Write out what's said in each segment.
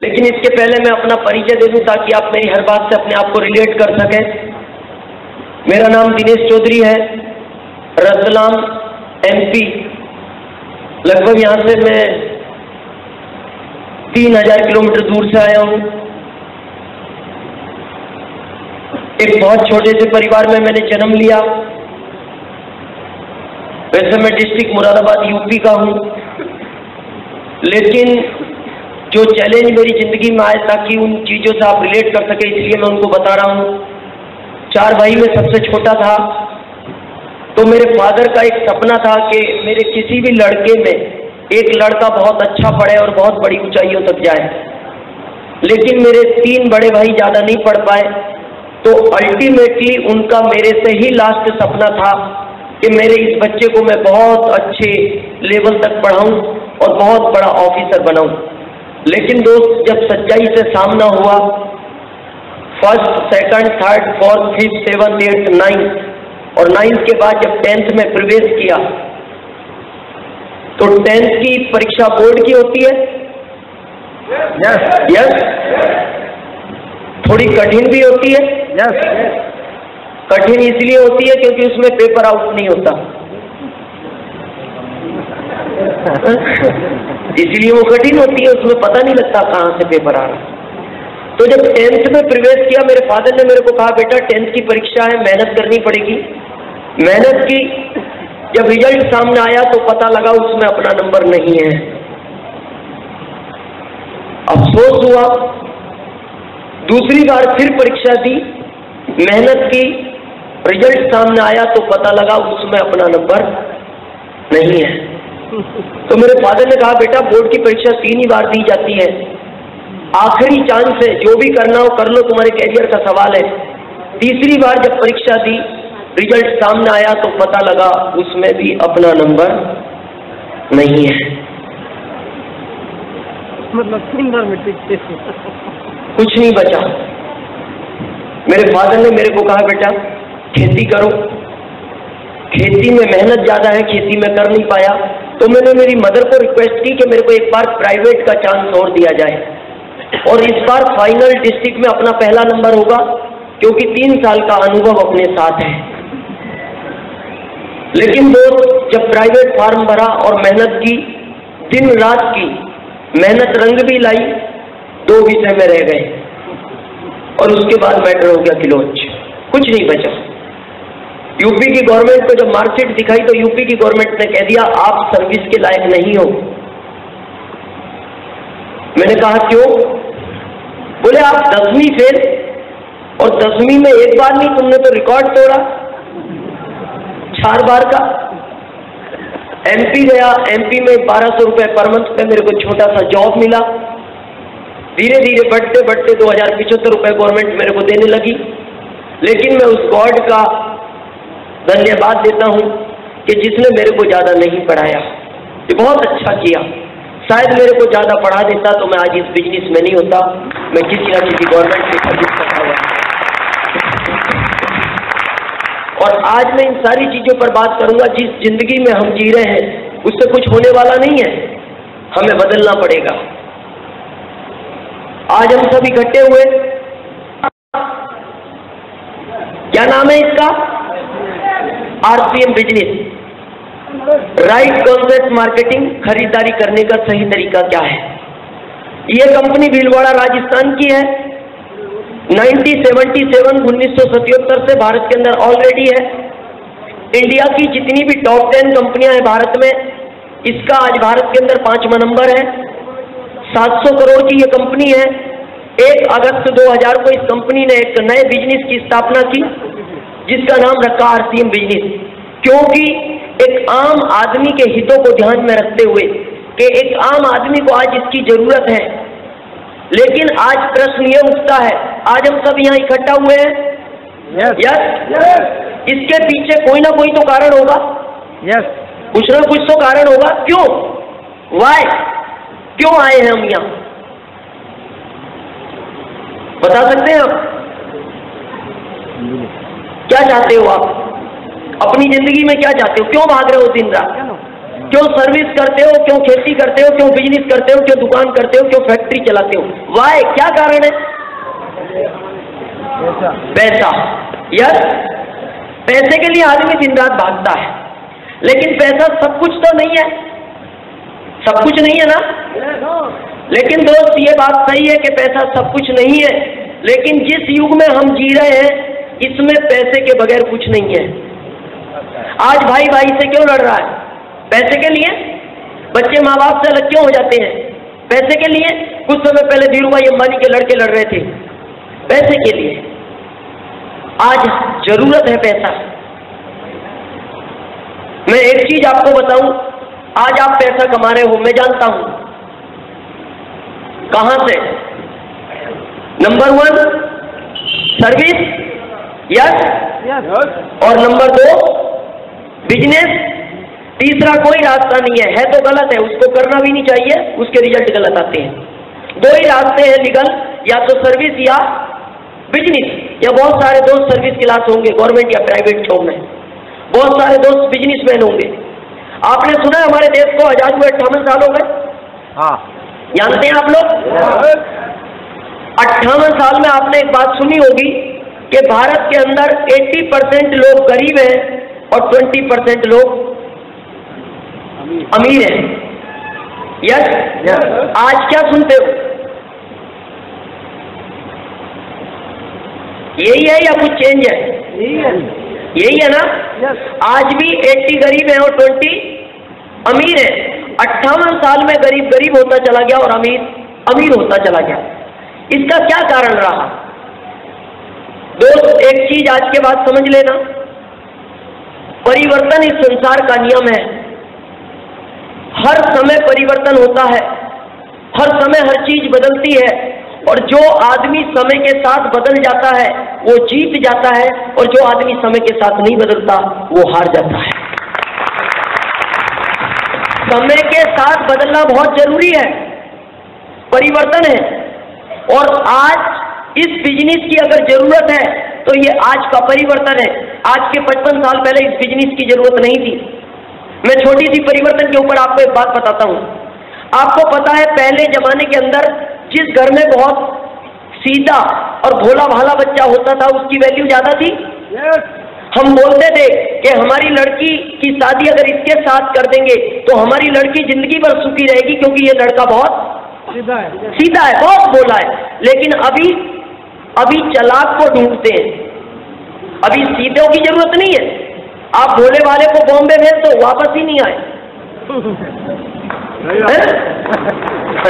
लेकिन इसके पहले मैं अपना परिचय दे दूं ताकि आप मेरी हर बात से अपने आप को रिलेट कर सकें। मेरा नाम दिनेश चौधरी है, रतलाम MP। लगभग यहाँ से मैं 3000 किलोमीटर दूर से आया हूँ। एक बहुत छोटे से परिवार में मैंने जन्म लिया। वैसे मैं डिस्ट्रिक्ट मुरादाबाद UP का हूँ, लेकिन जो चैलेंज मेरी जिंदगी में आए ताकि उन चीज़ों से आप रिलेट कर सके, इसलिए मैं उनको बता रहा हूँ। 4 भाई में सबसे छोटा था, तो मेरे फादर का एक सपना था कि मेरे किसी भी लड़के में एक लड़का बहुत अच्छा पढ़े और बहुत बड़ी ऊंचाइयों तक जाए। लेकिन मेरे 3 बड़े भाई ज़्यादा नहीं पढ़ पाए, तो अल्टीमेटली उनका मेरे से ही लास्ट सपना था कि मेरे इस बच्चे को मैं बहुत अच्छे लेवल तक पढ़ाऊं और बहुत बड़ा ऑफिसर बनाऊं। लेकिन दोस्त, जब सच्चाई से सामना हुआ, 1st, 2nd, 3rd, 4th, 5th, 7th, 8th, 9th और 9th के बाद जब 10th में प्रवेश किया, तो 10th की परीक्षा बोर्ड की होती है। यस। थोड़ी कठिन भी होती है। यस। कठिन इसलिए होती है क्योंकि उसमें पेपर आउट नहीं होता, इसलिए वो कठिन होती है। उसमें पता नहीं लगता कहाँ से पेपर आ रहा। तो जब 10th में प्रवेश किया, मेरे फादर ने मेरे को कहा, बेटा 10th की परीक्षा है, मेहनत करनी पड़ेगी। मेहनत की। जब रिजल्ट सामने आया तो पता लगा उसमें अपना नंबर नहीं है। अफसोस हुआ। दूसरी बार फिर परीक्षा दी, मेहनत की, रिजल्ट सामने आया तो पता लगा उसमें अपना नंबर नहीं है। तो मेरे फादर ने कहा, बेटा बोर्ड की परीक्षा 3 ही बार दी जाती है, आखिरी चांस है, जो भी करना हो कर लो, तुम्हारे कैरियर का सवाल है। तीसरी बार जब परीक्षा दी, रिजल्ट सामने आया तो पता लगा उसमें भी अपना नंबर नहीं है। मतलब 3 बार मैट्रिक कुछ नहीं बचा। मेरे फादर ने मेरे को कहा, बेटा खेती करो, खेती में मेहनत ज़्यादा है, खेती में कर नहीं पाया। तो मैंने मेरी मदर को रिक्वेस्ट की कि मेरे को एक बार प्राइवेट का चांस और दिया जाए, और इस बार फाइनल डिस्ट्रिक्ट में अपना पहला नंबर होगा, क्योंकि 3 साल का अनुभव अपने साथ है। लेकिन दोस्त, जब प्राइवेट फार्म भरा और मेहनत की, दिन रात की मेहनत रंग भी लाई, 2 विषय में रह गए और उसके बाद मैटर हो गया किलोच, कुछ नहीं बचा। यूपी की गवर्नमेंट को जब मार्कशीट दिखाई तो यूपी की गवर्नमेंट ने कह दिया, आप सर्विस के लायक नहीं हो। मैंने कहा क्यों? बोले आप 10वीं फेल, और 10वीं में एक बार नहीं, तुमने तो रिकॉर्ड तोड़ा 4 बार का। MP गया, MP में 1200 रुपये पर मंथ पे मेरे को छोटा सा जॉब मिला। धीरे धीरे बढ़ते बढ़ते 2075 रुपये गवर्नमेंट मेरे को देने लगी। लेकिन मैं उस गॉड का धन्यवाद देता हूँ कि जिसने मेरे को ज़्यादा नहीं पढ़ाया, ये बहुत अच्छा किया। शायद मेरे को ज़्यादा पढ़ा देता तो मैं आज इस बिजनेस में नहीं होता, मैं किसी न किसी गवर्नमेंट की सर्विस करता हुआ। और आज मैं इन सारी चीज़ों पर बात करूँगा। जिस जिंदगी में हम जी रहे हैं उससे कुछ होने वाला नहीं है, हमें बदलना पड़ेगा। आज हम सब इकट्ठे हुए, क्या नाम है इसका? RCM business, right concept marketing. खरीदारी करने का सही तरीका क्या है? ये कंपनी भीलवाड़ा राजस्थान की है। 1977 से भारत के अंदर ऑलरेडी है। इंडिया की जितनी भी टॉप 10 कंपनियां हैं भारत में, इसका आज भारत के अंदर 5वां नंबर है। 700 करोड़ की ये कंपनी है। 1 अगस्त 2000 को इस कंपनी ने एक नए बिजनेस की स्थापना की, जिसका नाम रखा RCM बिजनेस, क्योंकि एक आम आदमी के हितों को ध्यान में रखते हुए कि एक आम आदमी को आज इसकी जरूरत है। लेकिन आज प्रश्न ये उठता है, आज हम सब यहाँ इकट्ठा हुए हैं। यस। इसके पीछे कोई ना कोई तो कारण होगा। यस। कुछ ना कुछ तो कारण होगा। क्यों? वाई? क्यों आए हैं हम यहाँ? बता सकते हैं आप? क्या चाहते हो आप अपनी जिंदगी में? क्या चाहते हो? क्यों भाग रहे हो दिन रात? क्यों सर्विस करते हो? क्यों खेती करते हो? क्यों बिजनेस करते हो? क्यों दुकान करते हो? क्यों फैक्ट्री फैक्ट्री चलाते हो। वाई, क्या कारण है? पैसा। यस, पैसे के लिए आदमी दिन रात भागता है, लेकिन पैसा सब कुछ तो नहीं है, सब कुछ नहीं है ना। लेकिन दोस्त, ये बात सही है कि पैसा सब कुछ नहीं है, लेकिन जिस युग में हम जी रहे हैं इसमें पैसे के बगैर कुछ नहीं है। आज भाई भाई से क्यों लड़ रहा है? पैसे के लिए। बच्चे माँ बाप से अलग क्यों हो जाते हैं? पैसे के लिए। कुछ समय पहले धीरू भाई अंबानी के लड़के लड़ रहे थे, पैसे के लिए। आज जरूरत है पैसा। मैं एक चीज आपको बताऊं, आज आप पैसा कमा रहे हो, मैं जानता हूं कहां से। नंबर 1 सर्विस, यस, और नंबर 2 बिजनेस। तीसरा कोई रास्ता नहीं है तो गलत है, उसको करना भी नहीं चाहिए, उसके रिजल्ट गलत आते हैं। 2 ही रास्ते हैं लीगल, या तो सर्विस या बिजनेस। या बहुत सारे दोस्त सर्विस क्लास होंगे गवर्नमेंट या प्राइवेट जॉब में, बहुत सारे दोस्त बिजनेसमैन होंगे। आपने सुना हमारे देश को आजाद हुए 58 साल हो गए? हाँ, जानते हैं आप लोग? 58 साल में आपने एक बात सुनी होगी कि भारत के अंदर 80% लोग गरीब हैं और 20% लोग अमीर हैं। यस, आज क्या सुनते हो? यही है या कुछ चेंज है? यही है ना। आज भी 80 गरीब हैं और 20 अमीर हैं। 58 साल में गरीब गरीब होता चला गया और अमीर अमीर होता चला गया। इसका क्या कारण रहा? दोस्त, एक चीज आज के बाद समझ लेना, परिवर्तन इस संसार का नियम है। हर समय परिवर्तन होता है, हर समय हर चीज बदलती है, और जो आदमी समय के साथ बदल जाता है वो जीत जाता है, और जो आदमी समय के साथ नहीं बदलता वो हार जाता है। समय के साथ बदलना बहुत जरूरी है, परिवर्तन है। और आज इस बिजनेस की अगर जरूरत है तो ये आज का परिवर्तन है। आज के 55 साल पहले इस बिजनेस की जरूरत नहीं थी। मैं छोटी सी परिवर्तन के ऊपर आपको एक बात बताता हूं। आपको पता है पहले जमाने के अंदर जिस घर में बहुत सीधा और भोला भाला बच्चा होता था उसकी वैल्यू ज्यादा थी। हम बोलते थे कि हमारी लड़की की शादी अगर इसके साथ कर देंगे तो हमारी लड़की जिंदगी भर सुखी रहेगी, क्योंकि ये लड़का बहुत सीधा है, बहुत भोला है। लेकिन अभी चालाक को ढूंढते हैं, अभी सीधों की जरूरत नहीं है। आप भोले वाले को बॉम्बे भेज दो, वापस ही नहीं आए,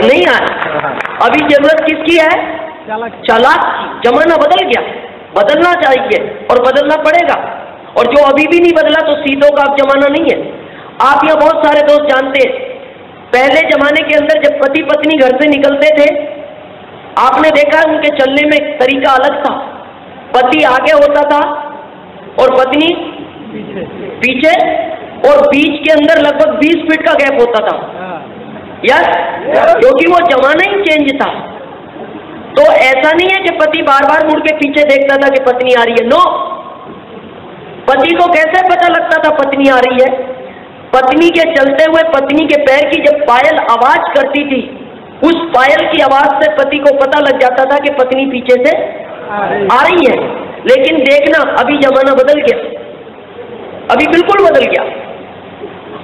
नहीं आए। अभी जरूरत किसकी है? चालाक की। जमाना बदल गया, बदलना चाहिए और बदलना पड़ेगा। और जो अभी भी नहीं बदला तो सीधों का अब जमाना नहीं है। आप यहाँ बहुत सारे दोस्त जानते हैं, पहले जमाने के अंदर जब पति पत्नी घर से निकलते थे, आपने देखा उनके चलने में तरीका अलग था। पति आगे होता था और पत्नी पीछे, और बीच के अंदर लगभग 20 फीट का गैप होता था। यस, क्योंकि वो जमाना ही चेंज था। तो ऐसा नहीं है कि पति बार बार मुड़ के पीछे देखता था कि पत्नी आ रही है। नो, पति को कैसे पता लगता था पत्नी आ रही है? पत्नी के चलते हुए पत्नी के पैर की जब पायल आवाज करती थी, उस पायल की आवाज से पति को पता लग जाता था कि पत्नी पीछे से आ रही है। लेकिन देखना, अभी जमाना बदल गया, अभी बिल्कुल बदल गया।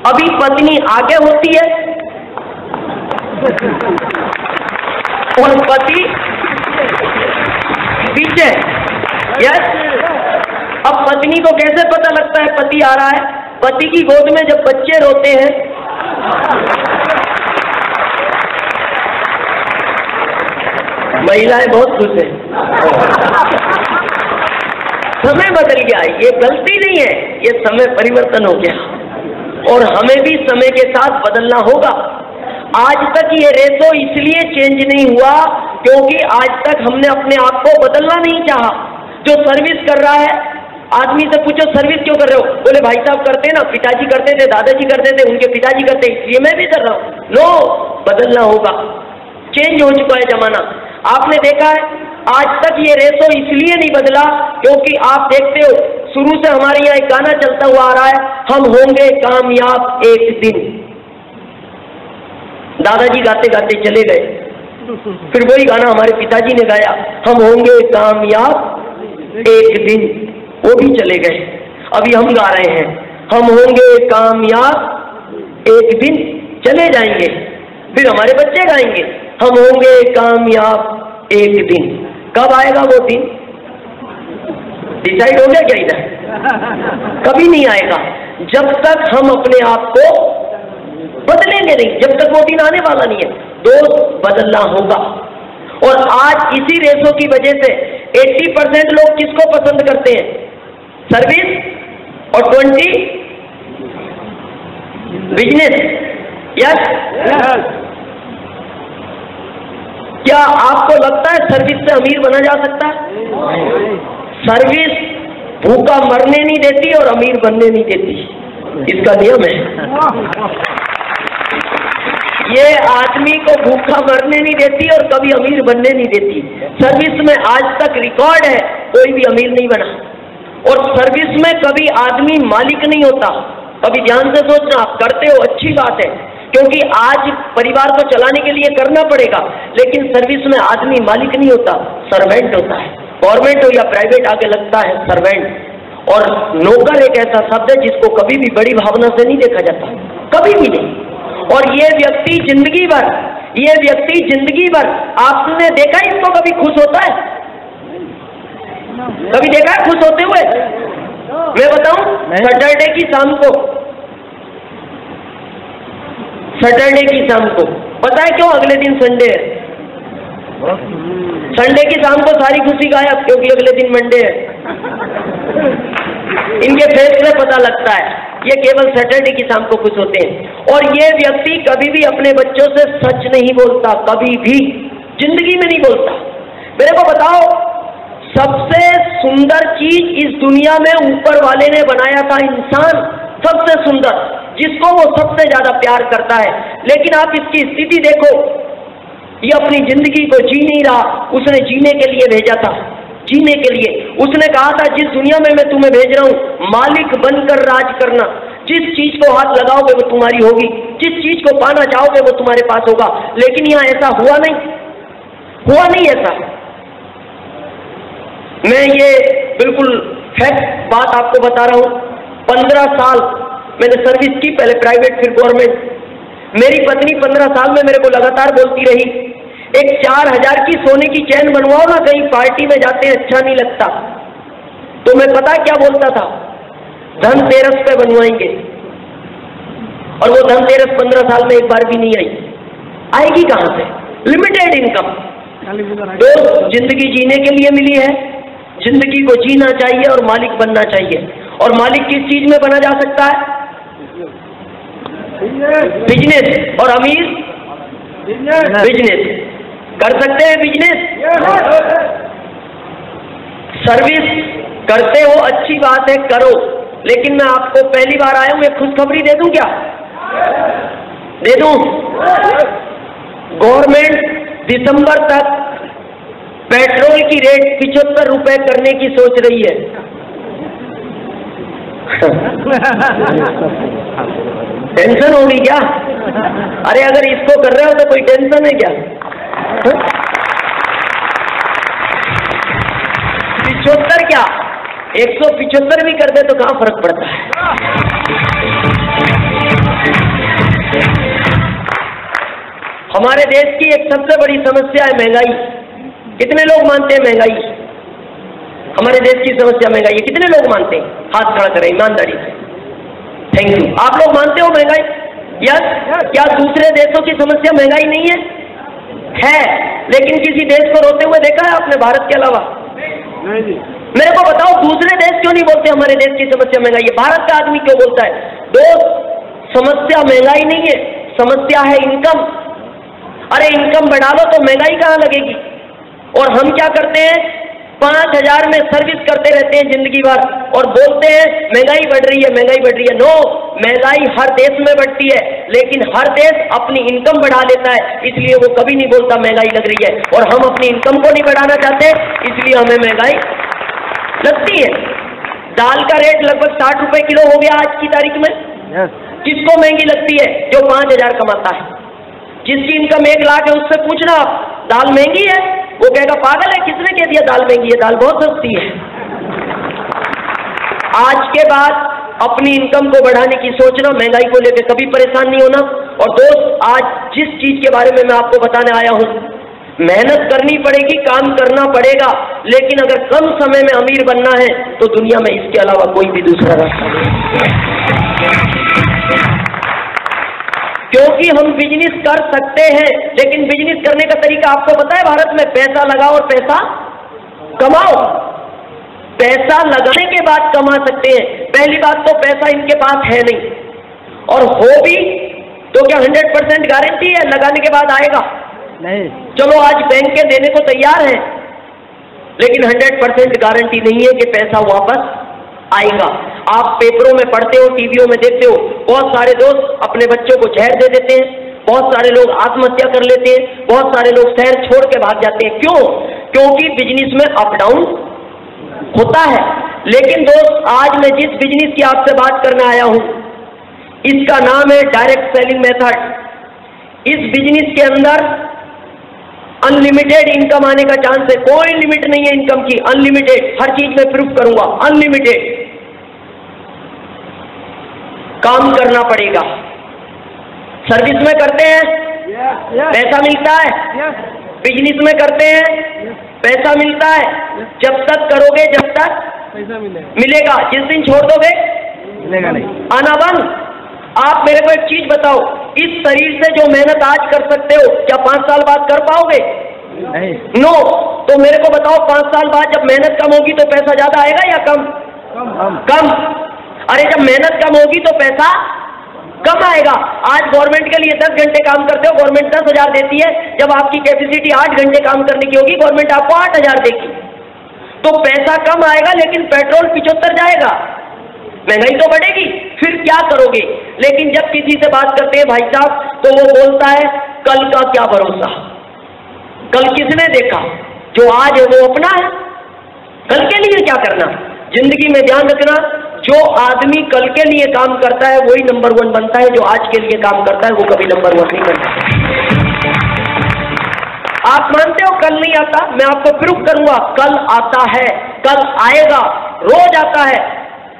अभी पत्नी आगे होती है और पति पीछे। यस, अब पत्नी को कैसे पता लगता है पति आ रहा है? पति की गोद में जब बच्चे रोते हैं, महिलाएं बहुत खुश हैं। समय बदल गया, ये गलती नहीं है, ये समय परिवर्तन हो गया और हमें भी समय के साथ बदलना होगा। आज तक ये रेशो इसलिए चेंज नहीं हुआ क्योंकि आज तक हमने अपने आप को बदलना नहीं चाहा। जो सर्विस कर रहा है, आदमी से पूछो सर्विस क्यों कर रहे हो? बोले भाई साहब करते ना, पिताजी करते थे, दादाजी करते थे, उनके पिताजी करते, इसलिए मैं भी कर रहा हूँ। नो, बदलना होगा, चेंज हो चुका है जमाना। आपने देखा है आज तक ये रेशो इसलिए नहीं बदला क्योंकि आप देखते हो शुरू से हमारे यहाँ एक गाना चलता हुआ आ रहा है, हम होंगे कामयाब एक दिन। दादाजी गाते गाते चले गए, फिर वही गाना हमारे पिताजी ने गाया, हम होंगे कामयाब एक दिन, वो भी चले गए। अभी हम गा रहे हैं, हम होंगे कामयाब एक दिन, चले जाएंगे। फिर हमारे बच्चे गाएंगे, हम होंगे कामयाब एक दिन। कब आएगा वो दिन? डिसाइड हो गया क्या इधर? कभी नहीं आएगा जब तक हम अपने आप को बदलेंगे नहीं, जब तक वो दिन आने वाला नहीं है। दोस्त बदलना होगा। और आज इसी रेसों की वजह से 80% लोग किसको पसंद करते हैं? सर्विस और 20 बिजनेस। यस, क्या आपको लगता है सर्विस से अमीर बना जा सकता है? सर्विस भूखा मरने नहीं देती और अमीर बनने नहीं देती, इसका नियम है। ये आदमी को भूखा मरने नहीं देती और कभी अमीर बनने नहीं देती। सर्विस में आज तक रिकॉर्ड है, कोई भी अमीर नहीं बना। और सर्विस में कभी आदमी मालिक नहीं होता। कभी ध्यान से सोचना, आप करते हो अच्छी बात है, क्योंकि आज परिवार को चलाने के लिए करना पड़ेगा, लेकिन सर्विस में आदमी मालिक नहीं होता, सर्वेंट होता है। गवर्नमेंट हो या प्राइवेट, आगे लगता है सर्वेंट। और नौकर एक ऐसा शब्द है जिसको कभी भी बड़ी भावना से नहीं देखा जाता, कभी भी नहीं। और ये व्यक्ति जिंदगी भर आपने देखा इसको कभी खुश होता है? कभी देखा है खुश होते हुए? मैं बताऊं, सैटरडे की शाम को पता है क्यों? अगले दिन संडे है। संडे की शाम को सारी खुशी गायब, क्योंकि अगले दिन मंडे है। इनके फेस से पता लगता है, ये केवल सैटरडे की शाम को खुश होते हैं। और ये व्यक्ति कभी भी अपने बच्चों से सच नहीं बोलता, कभी भी जिंदगी में नहीं बोलता। मेरे को बताओ, सबसे सुंदर चीज इस दुनिया में ऊपर वाले ने बनाया था इंसान, सबसे सुंदर, जिसको वो सबसे ज्यादा प्यार करता है। लेकिन आप इसकी स्थिति देखो, ये अपनी जिंदगी को जी नहीं रहा। उसने जीने के लिए भेजा था, जीने के लिए उसने कहा था, जिस दुनिया में मैं तुम्हें भेज रहा हूं, मालिक बनकर राज करना। जिस चीज को हाथ लगाओगे वो तुम्हारी होगी, जिस चीज को पाना चाहोगे वो तुम्हारे पास होगा। लेकिन यहां ऐसा हुआ नहीं ऐसा। मैं ये बिल्कुल फैक्ट बात आपको बता रहा हूं। 15 साल मैंने सर्विस की, पहले प्राइवेट फिर गवर्नमेंट। मेरी पत्नी 15 साल में मेरे को लगातार बोलती रही, एक 4000 की सोने की चैन बनवाओ ना, कहीं पार्टी में जाते हैं अच्छा नहीं लगता। तो मैं पता क्या बोलता था? धनतेरस पे बनवाएंगे। और वो धनतेरस 15 साल में एक बार भी नहीं आई। आएगी कहां से? Limited income. तो जिंदगी जीने के लिए मिली है, जिंदगी को जीना चाहिए और मालिक बनना चाहिए। और मालिक किस चीज में बना जा सकता है? बिजनेस। और अमीर बिजनेस कर सकते हैं, बिजनेस। सर्विस करते हो अच्छी बात है, करो। लेकिन मैं आपको पहली बार आया हूं, एक खुशखबरी दे दूं क्या? दे दूं? गवर्नमेंट दिसंबर तक पेट्रोल की रेट 75 रुपए करने की सोच रही है। टेंशन होगी क्या? अरे अगर इसको कर रहे हो तो कोई टेंशन है क्या? 75 क्या, 175 भी कर दे तो कहां फर्क पड़ता है? हमारे देश की एक सबसे बड़ी समस्या है महंगाई। कितने लोग मानते हैं महंगाई? हमारे देश की समस्या महंगाई है। कितने लोग मानते हैं? हाथ खड़ा करें ईमानदारी से। Thank you. आप लोग मानते हो महंगाई? यस। क्या दूसरे देशों की समस्या महंगाई नहीं है? है। लेकिन किसी देश को रोते हुए देखा है आपने भारत के अलावा? मेरे को बताओ, दूसरे देश क्यों नहीं बोलते हमारे देश की समस्या महंगाई है? भारत का आदमी क्यों बोलता है? दोस्त, समस्या महंगाई नहीं है, समस्या है इनकम। अरे इनकम बढ़ा लो तो महंगाई कहां लगेगी? और हम क्या करते हैं? 5000 में सर्विस करते रहते हैं जिंदगी भर और बोलते हैं महंगाई बढ़ रही है, महंगाई बढ़ रही है। नो, महंगाई हर देश में बढ़ती है, लेकिन हर देश अपनी इनकम बढ़ा लेता है, इसलिए वो कभी नहीं बोलता महंगाई लग रही है। और हम अपनी इनकम को नहीं बढ़ाना चाहते, इसलिए हमें महंगाई लगती है। दाल का रेट लगभग 60 रुपए किलो हो गया आज की तारीख में। किसको महंगी लगती है? जो 5000 कमाता है। जिसकी इनकम 1 लाख है उससे पूछना आप, दाल महंगी है, वो कहेगा पागल है, किसने कह दिया दाल महंगी है, दाल बहुत सस्ती है। आज के बाद अपनी इनकम को बढ़ाने की सोचना, महंगाई को लेकर कभी परेशान नहीं होना। और दोस्त, आज जिस चीज के बारे में मैं आपको बताने आया हूं, मेहनत करनी पड़ेगी, काम करना पड़ेगा, लेकिन अगर कम समय में अमीर बनना है तो दुनिया में इसके अलावा कोई भी दूसरा रास्ता नहीं। क्योंकि हम बिजनेस कर सकते हैं, लेकिन बिजनेस करने का तरीका आपको पता है भारत में? पैसा लगाओ और पैसा कमाओ। पैसा लगाने के बाद कमा सकते हैं। पहली बात तो पैसा इनके पास है नहीं, और हो भी तो क्या 100% गारंटी है लगाने के बाद आएगा? नहीं। चलो आज बैंक के देने को तैयार है, लेकिन 100% गारंटी नहीं है कि पैसा वापस आएगा। आप पेपरों में पढ़ते हो, टीवियों में देखते हो, बहुत सारे दोस्त अपने बच्चों को जहर दे देते हैं, बहुत सारे लोग आत्महत्या कर लेते हैं, बहुत सारे लोग शहर छोड़ के भाग जाते हैं। क्यों? क्योंकि बिजनेस में अप डाउन होता है। लेकिन दोस्त, आज मैं जिस बिजनेस की आपसे बात करने आया हूं, इसका नाम है डायरेक्ट सेलिंग मेथड। इस बिजनेस के अंदर अनलिमिटेड इनकम आने का चांस है, कोई लिमिट नहीं है इनकम की, अनलिमिटेड। हर चीज में प्रूफ करूंगा, अनलिमिटेड। काम करना पड़ेगा। सर्विस में करते हैं, पैसा मिलता है। बिजनेस में करते हैं, पैसा मिलता है। जब तक करोगे, जब तक पैसा मिलेगा। जिस दिन छोड़ दोगे, मिलेगा नहीं। आना बंद। आप मेरे को एक चीज बताओ, इस शरीर से जो मेहनत आज कर सकते हो, क्या 5 साल बाद कर पाओगे? नहीं। नो। तो मेरे को बताओ, 5 साल बाद जब मेहनत कम होगी तो पैसा ज्यादा आएगा या कम? कम। अरे जब मेहनत कम होगी तो पैसा कम आएगा। आज गवर्नमेंट के लिए 10 घंटे काम करते हो, गवर्नमेंट 10,000 देती है। जब आपकी कैपेसिटी 8 घंटे काम करने की होगी, गवर्नमेंट आपको 8,000 देगी। तो पैसा कम आएगा, लेकिन पेट्रोल 75 जाएगा, महंगाई तो बढ़ेगी। फिर क्या करोगे? लेकिन जब किसी से बात करते हैं भाई साहब, तो वो बोलता है कल का क्या भरोसा, कल किसने देखा, जो आज है वो अपना है, कल के लिए क्या करना। जिंदगी में ध्यान रखना, जो आदमी कल के लिए काम करता है वही नंबर 1 बनता है, जो आज के लिए काम करता है वो कभी नंबर 1 नहीं बनता। आप मानते हो कल नहीं आता? मैं आपको प्रूफ करूंगा, कल आता है, कल आएगा, रोज आता है।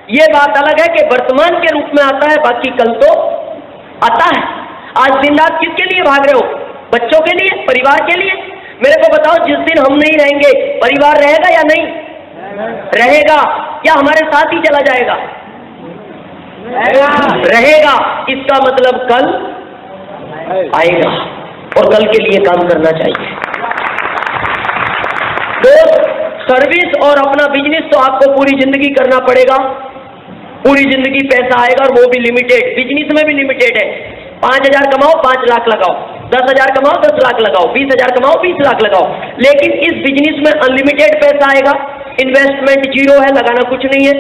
ये बात अलग है कि वर्तमान के रूप में आता है, बाकी कल तो आता है। आज दिन रात किसके लिए भाग रहे हो? बच्चों के लिए, परिवार के लिए? मेरे को बताओ, जिस दिन हम नहीं रहेंगे, परिवार रहेगा या नहीं रहेगा? या हमारे साथ ही चला जाएगा? रहेगा। इसका मतलब कल आएगा, और कल के लिए काम करना चाहिए। तो सर्विस और अपना बिजनेस तो आपको पूरी जिंदगी करना पड़ेगा। पूरी जिंदगी पैसा आएगा, और वो भी लिमिटेड। बिजनेस में भी लिमिटेड है। 5,000 कमाओ, 5 लाख लगाओ। 10,000 कमाओ, 10 लाख लगाओ। 20,000 कमाओ, 20 लाख लगाओ। लेकिन इस बिजनेस में अनलिमिटेड पैसा आएगा। इन्वेस्टमेंट जीरो है, लगाना कुछ नहीं है।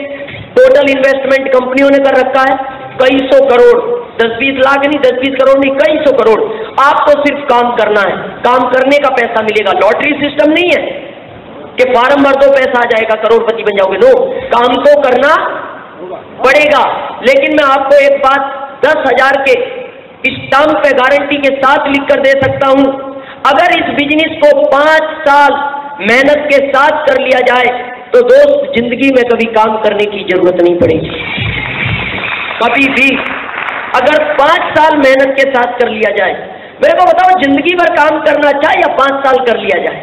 टोटल इन्वेस्टमेंट कंपनियों ने कर रखा है कई सौ करोड़, 10-20 लाख नहीं, 10-20 करोड़ नहीं, कई सौ करोड़। आपको सिर्फ काम करना है, काम करने का पैसा मिलेगा। लॉटरी सिस्टम नहीं है कि फार्म भर दो पैसा आ जाएगा, करोड़पति बन जाओगे। नो, काम तो करना पड़ेगा। लेकिन मैं आपको एक बात 10,000 के स्टाम्प पे गारंटी के साथ लिख कर दे सकता हूं, अगर इस बिजनेस को 5 साल मेहनत के साथ कर लिया जाए तो दोस्त जिंदगी में कभी काम करने की जरूरत नहीं पड़ेगी, कभी भी। अगर 5 साल मेहनत के साथ कर लिया जाए, मेरे को बताओ जिंदगी भर काम करना अच्छा या 5 साल कर लिया जाए?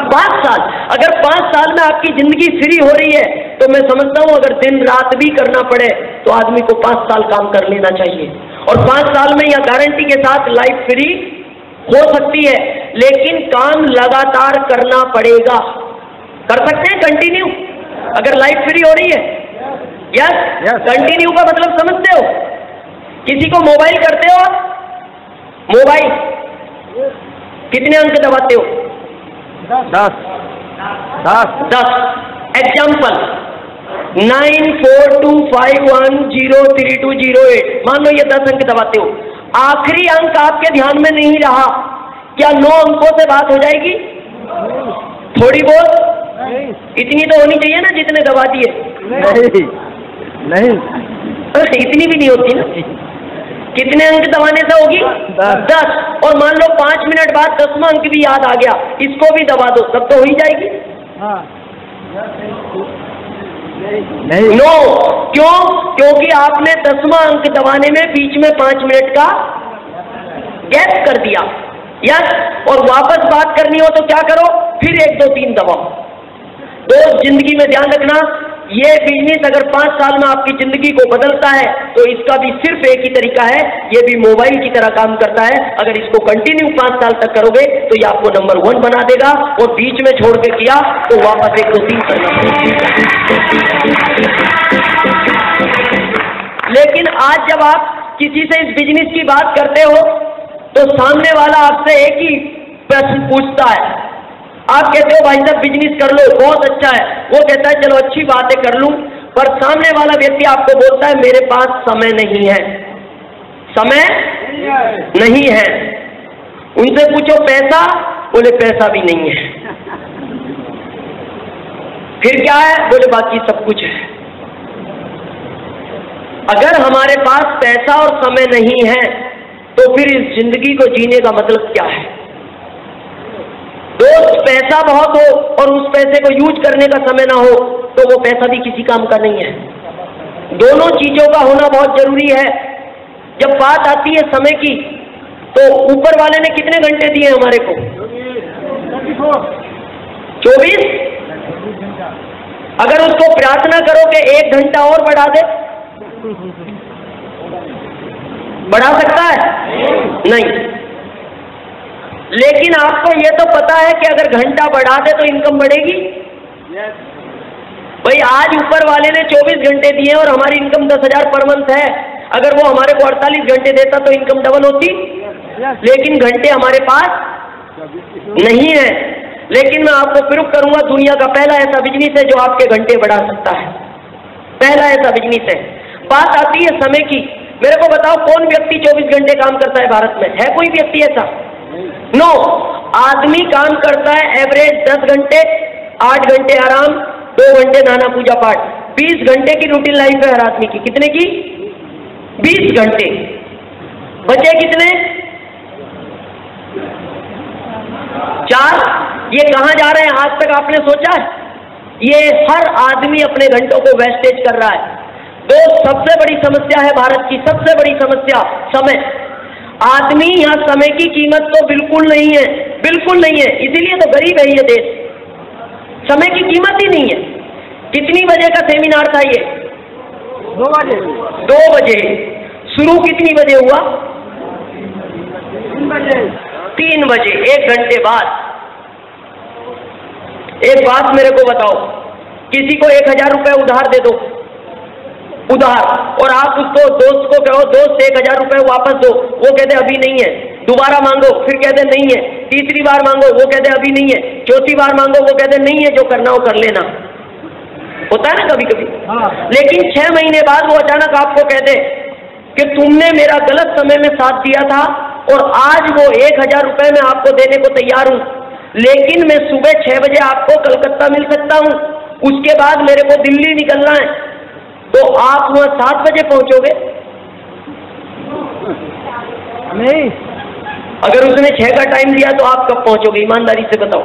5 साल। अगर 5 साल में आपकी जिंदगी फ्री हो रही है तो मैं समझता हूं अगर दिन रात भी करना पड़े तो आदमी को 5 साल काम कर लेना चाहिए। और 5 साल में यह गारंटी के साथ लाइफ फ्री हो सकती है, लेकिन काम लगातार करना पड़ेगा। कर सकते हैं कंटिन्यू अगर लाइफ फ्री हो रही है? यस। कंटिन्यू का मतलब समझते हो? किसी को मोबाइल करते हो आप? मोबाइल कितने अंक दबाते हो? 10। एग्जाम्पल 9425103208। मान लो ये 10 अंक दबाते हो, आखिरी अंक आपके ध्यान में नहीं रहा, क्या 9 अंकों से बात हो जाएगी? थोड़ी बहुत इतनी तो होनी चाहिए ना जितने दबा दिए। नहीं इतनी भी नहीं होती ना। कितने अंक दबाने से होगी? 10। और मान लो 5 मिनट बाद 10वां अंक भी याद आ गया, इसको भी दबा दो, तब तो हो ही जाएगी। नहीं। नो, क्यों? क्योंकि आपने 10वां अंक दबाने में बीच में 5 मिनट का गैप कर दिया। यस, और वापस बात करनी हो तो क्या करो? फिर 1 2 3 दबाओ। तो जिंदगी में ध्यान रखना, ये बिजनेस अगर 5 साल में आपकी जिंदगी को बदलता है तो इसका भी सिर्फ एक ही तरीका है, ये भी मोबाइल की तरह काम करता है। अगर इसको कंटिन्यू 5 साल तक करोगे तो ये आपको नंबर 1 बना देगा, और बीच में छोड़ के किया तो वापस 1 2 3 करना। लेकिन आज जब आप किसी से इस बिजनेस की बात करते हो तो सामने वाला आपसे एक ही प्रश्न पूछता है। आप कहते हो भाई साहब बिजनेस कर लो, बहुत अच्छा है। वो कहता है चलो अच्छी बात है कर लूं, पर सामने वाला व्यक्ति आपको बोलता है मेरे पास समय नहीं है, समय नहीं है। उनसे पूछो पैसा, बोले पैसा भी नहीं है। फिर क्या है? बोले बाकी सब कुछ है। अगर हमारे पास पैसा और समय नहीं है तो फिर इस जिंदगी को जीने का मतलब क्या है? दोस्त, पैसा बहुत हो और उस पैसे को यूज करने का समय ना हो तो वो पैसा भी किसी काम का नहीं है। दोनों चीजों का होना बहुत जरूरी है। जब बात आती है समय की तो ऊपर वाले ने कितने घंटे दिए हमारे को? 24। अगर उसको प्रार्थना करो कि 1 घंटा और बढ़ा दे, बढ़ा सकता है? नहीं। लेकिन आपको ये तो पता है कि अगर घंटा बढ़ा दे तो इनकम बढ़ेगी। भाई आज ऊपर वाले ने 24 घंटे दिए और हमारी इनकम 10,000 पर मंथ है। अगर वो हमारे को 48 घंटे देता तो इनकम डबल होती। लेकिन घंटे हमारे पास नहीं है। लेकिन मैं आपको प्रूफ करूंगा, दुनिया का पहला ऐसा बिजनेस है जो आपके घंटे बढ़ा सकता है। पहला ऐसा बिजनेस है। बात आती है समय की, मेरे को बताओ कौन व्यक्ति 24 घंटे काम करता है भारत में? है कोई व्यक्ति ऐसा? नो। आदमी काम करता है एवरेज 10 घंटे, 8 घंटे आराम, 2 घंटे नाना पूजा पाठ। 20 घंटे की रूटीन लाइफ है हर आदमी की। कितने की? 20 घंटे। बचे कितने? 4। ये कहां जा रहे हैं आज तक आपने सोचा है? ये हर आदमी अपने घंटों को वेस्टेज कर रहा है। तो सबसे बड़ी समस्या है भारत की, सबसे बड़ी समस्या समय। आदमी यहाँ समय की कीमत तो बिल्कुल नहीं है, बिल्कुल नहीं है। इसीलिए तो गरीब है ये देश, समय की कीमत ही नहीं है। कितनी बजे का सेमिनार था ये? 2 बजे। 2 बजे। शुरू कितनी बजे हुआ? 3 बजे। 3 बजे, 1 घंटे बाद। एक बात मेरे को बताओ, किसी को 1000 रुपए उधार दे दो, उधार, और आप उसको दोस्त को कहो दोस्त 1000 रुपए वापस दो, वो कहते अभी नहीं है। दोबारा मांगो, फिर कहते नहीं है। तीसरी बार मांगो, वो कहते अभी नहीं है। चौथी बार मांगो, वो कहते नहीं है, जो करना हो कर लेना। होता है ना कभी कभी। लेकिन 6 महीने बाद वो अचानक आपको कहते कि तुमने मेरा गलत समय में साथ दिया था और आज वो 1000 रुपए में आपको देने को तैयार हूं, लेकिन मैं सुबह 6 बजे आपको कलकत्ता मिल सकता हूं, उसके बाद मेरे को दिल्ली निकलना है, तो आप वहां 7 बजे पहुंचोगे? नहीं। अगर उसने 6 का टाइम दिया तो आप कब पहुंचोगे? ईमानदारी से बताओ।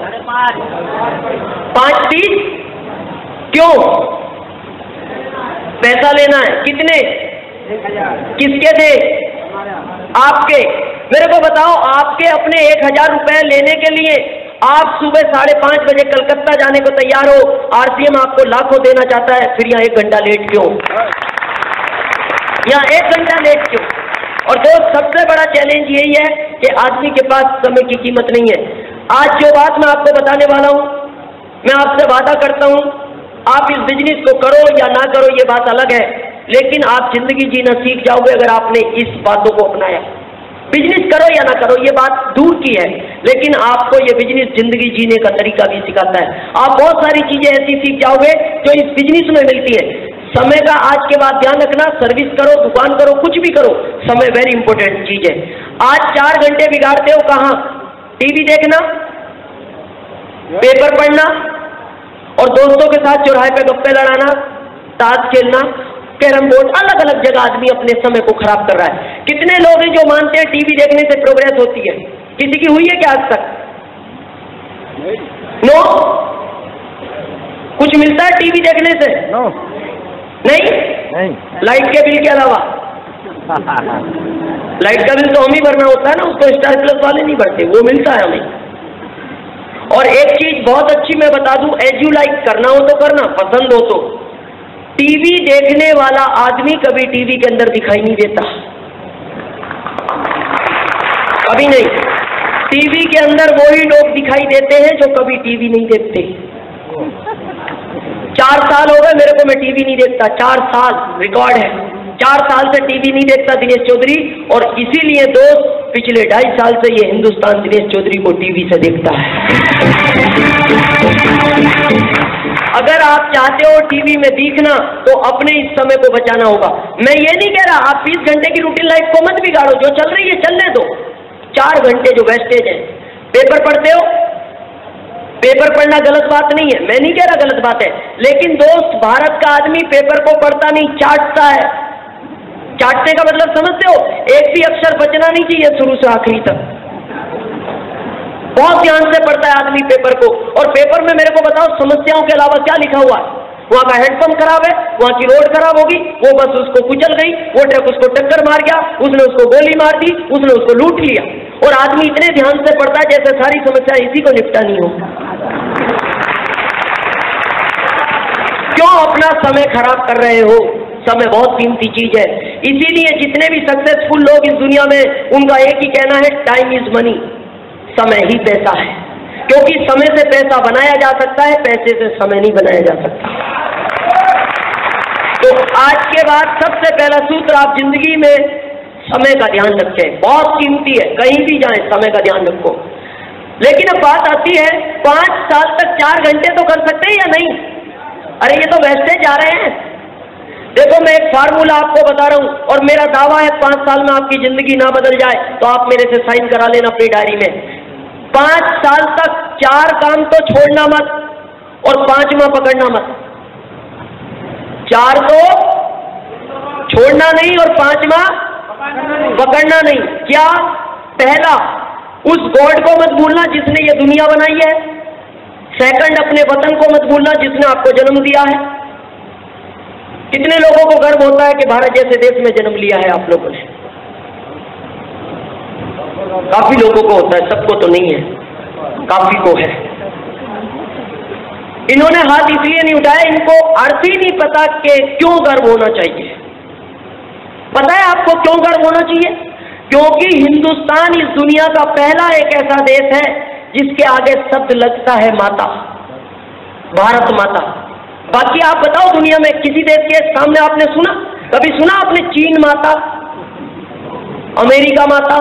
5:30। क्यों? पैसा लेना है। कितने? किसके थे? आपके। मेरे को बताओ, आपके अपने 1000 रुपए लेने के लिए आप सुबह 5:30 बजे कलकत्ता जाने को तैयार हो, आरसीएम आपको लाखों देना चाहता है, फिर यहाँ 1 घंटा लेट क्यों? यहाँ 1 घंटा लेट क्यों? और दोस्त, सबसे बड़ा चैलेंज यही है कि आदमी के पास समय की कीमत नहीं है। आज जो बात मैं आपको बताने वाला हूँ, मैं आपसे वादा करता हूँ, आप इस बिजनेस को करो या ना करो ये बात अलग है, लेकिन आप जिंदगी जीना सीख जाओगे अगर आपने इस बातों को अपनाया। बिजनेस करो या ना करो ये बात दूर की है, लेकिन आपको ये बिजनेस जिंदगी जीने का तरीका भी सिखाता है। आप बहुत सारी चीजें ऐसी सीख जाओगे जो इस बिजनेस में मिलती है। समय का आज के बाद ध्यान रखना, सर्विस करो, दुकान करो, कुछ भी करो, समय वेरी इंपॉर्टेंट चीज है। आज 4 घंटे बिगाड़ते हो कहाँ? टीवी देखना, पेपर पढ़ना और दोस्तों के साथ चौराहे पे गप्पे लड़ाना, ताश खेलना। कैरम बोर्ड, अलग अलग जगह आदमी अपने समय को खराब कर रहा है। कितने लोग हैं जो मानते हैं टीवी देखने से प्रोग्रेस होती है? किसी की हुई है क्या आज तक? नो। कुछ मिलता है टीवी देखने से? नो। नहीं। लाइट के बिल के अलावा लाइट का बिल तो हम ही भरना होता है ना, उसको स्टार प्लस वाले नहीं भरते, वो मिलता है हमें। और एक चीज बहुत अच्छी मैं बता दूं, एज यू लाइक, करना हो तो करना, पसंद हो तो। टीवी देखने वाला आदमी कभी टीवी के अंदर दिखाई नहीं देता, कभी नहीं। टीवी के अंदर वही लोग दिखाई देते हैं जो कभी टीवी नहीं देखते। 4 साल हो गए मेरे को, मैं टीवी नहीं देखता, 4 साल रिकॉर्ड है। 4 साल से टीवी नहीं देखता दिनेश चौधरी, और इसीलिए दोस्त पिछले 2.5 साल से ये हिंदुस्तान दिनेश चौधरी को टीवी से देखता है। अगर आप चाहते हो टीवी में दिखना तो अपने इस समय को बचाना होगा। मैं ये नहीं कह रहा आप 20 घंटे की रूटीन लाइफ को मत बिगाड़ो, जो चल रही है चलने दो। 4 घंटे जो वेस्टेज है। पेपर पढ़ते हो, पेपर पढ़ना गलत बात नहीं है, मैं नहीं कह रहा गलत बात है, लेकिन दोस्त भारत का आदमी पेपर को पढ़ता नहीं, चाटता है। चाटने का मतलब समझते हो? एक भी अक्षर बचना नहीं चाहिए शुरू से आखिरी तक। बहुत ध्यान से पढ़ता है आदमी पेपर को। और पेपर में मेरे को बताओ समस्याओं के अलावा क्या लिखा हुआ है? वहां का हेडपंप खराब है, वहां की रोड खराब होगी, वो बस उसको कुचल गई, वो ट्रक उसको टक्कर मार गया, उसने उसको गोली मार दी, उसने उसको लूट लिया। और आदमी इतने ध्यान से पढ़ता है जैसे सारी समस्या इसी को निपटानी हो। क्यों अपना समय खराब कर रहे हो? समय बहुत कीमती चीज है। इसीलिए जितने भी सक्सेसफुल लोग इस दुनिया में, उनका एक ही कहना है, टाइम इज मनी, समय ही पैसा है। क्योंकि समय से पैसा बनाया जा सकता है, पैसे से समय नहीं बनाया जा सकता। तो आज के बाद सबसे पहला सूत्र, आप जिंदगी में समय का ध्यान रखें, बहुत कीमती है। कहीं भी जाएं समय का ध्यान रखो। लेकिन अब बात आती है 5 साल तक 4 घंटे तो कर सकते हैं या नहीं? अरे ये तो वेस्टेज जा रहे हैं। देखो मैं एक फार्मूला आपको बता रहा हूं, और मेरा दावा है 5 साल में आपकी जिंदगी ना बदल जाए तो आप मेरे से साइन करा लेना अपनी डायरी में। 5 साल तक 4 काम तो छोड़ना मत, और 5वां पकड़ना मत। 4 तो छोड़ना नहीं और 5वां पकड़ना नहीं। क्या? पहला, उस गॉड को मत भूलना जिसने ये दुनिया बनाई है। सेकंड, अपने वतन को मत भूलना जिसने आपको जन्म दिया है। कितने लोगों को गर्व होता है कि भारत जैसे देश में जन्म लिया है आप लोगों ने? काफी लोगों को होता है, सबको तो नहीं है, काफी को है। इन्होंने हाथ इसलिए नहीं उठाया, इनको अर्थ ही नहीं पता कि क्यों गर्व होना चाहिए। पता है आपको क्यों गर्व होना चाहिए? क्योंकि हिंदुस्तान इस दुनिया का पहला एक ऐसा देश है जिसके आगे शब्द लगता है माता, भारत माता। बाकी आप बताओ दुनिया में किसी देश के सामने आपने सुना? कभी सुना आपने चीन माता, अमेरिका माता,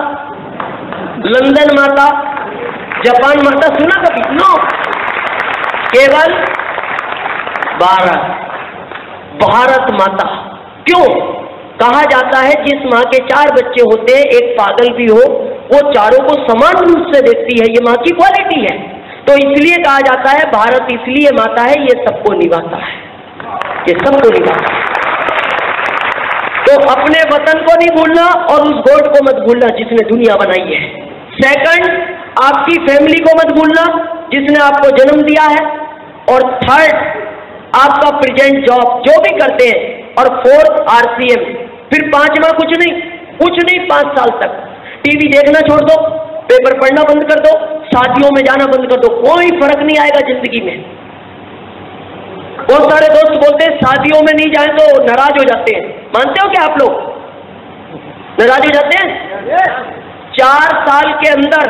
लंदन माता, जापान माता सुना कभी? नो। केवल भारत माता। क्यों? कहा जाता है जिस माँ के 4 बच्चे होते हैं, एक पागल भी हो, वो चारों को समान रूप से देखती है। ये माँ की क्वालिटी है। तो इसलिए कहा जाता है भारत इसलिए माता है, ये सबको निभाता है, ये सबको निभाता है। तो अपने वतन को नहीं भूलना और उस गॉड को मत भूलना जिसने दुनिया बनाई है। सेकंड, आपकी फैमिली को मत भूलना जिसने आपको जन्म दिया है। और थर्ड, आपका प्रेजेंट जॉब जो भी करते हैं। और फोर्थ, RCM। फिर 5वां कुछ नहीं 5 साल तक टीवी देखना छोड़ दो, पेपर पढ़ना बंद कर दो, शादियों में जाना बंद कर दो, कोई फर्क नहीं आएगा जिंदगी में। बहुत सारे दोस्त बोलते हैं शादियों में नहीं जाए तो नाराज हो जाते हैं। मानते हो क्या आप लोग? नाराज हो जाते हैं? 4 साल के अंदर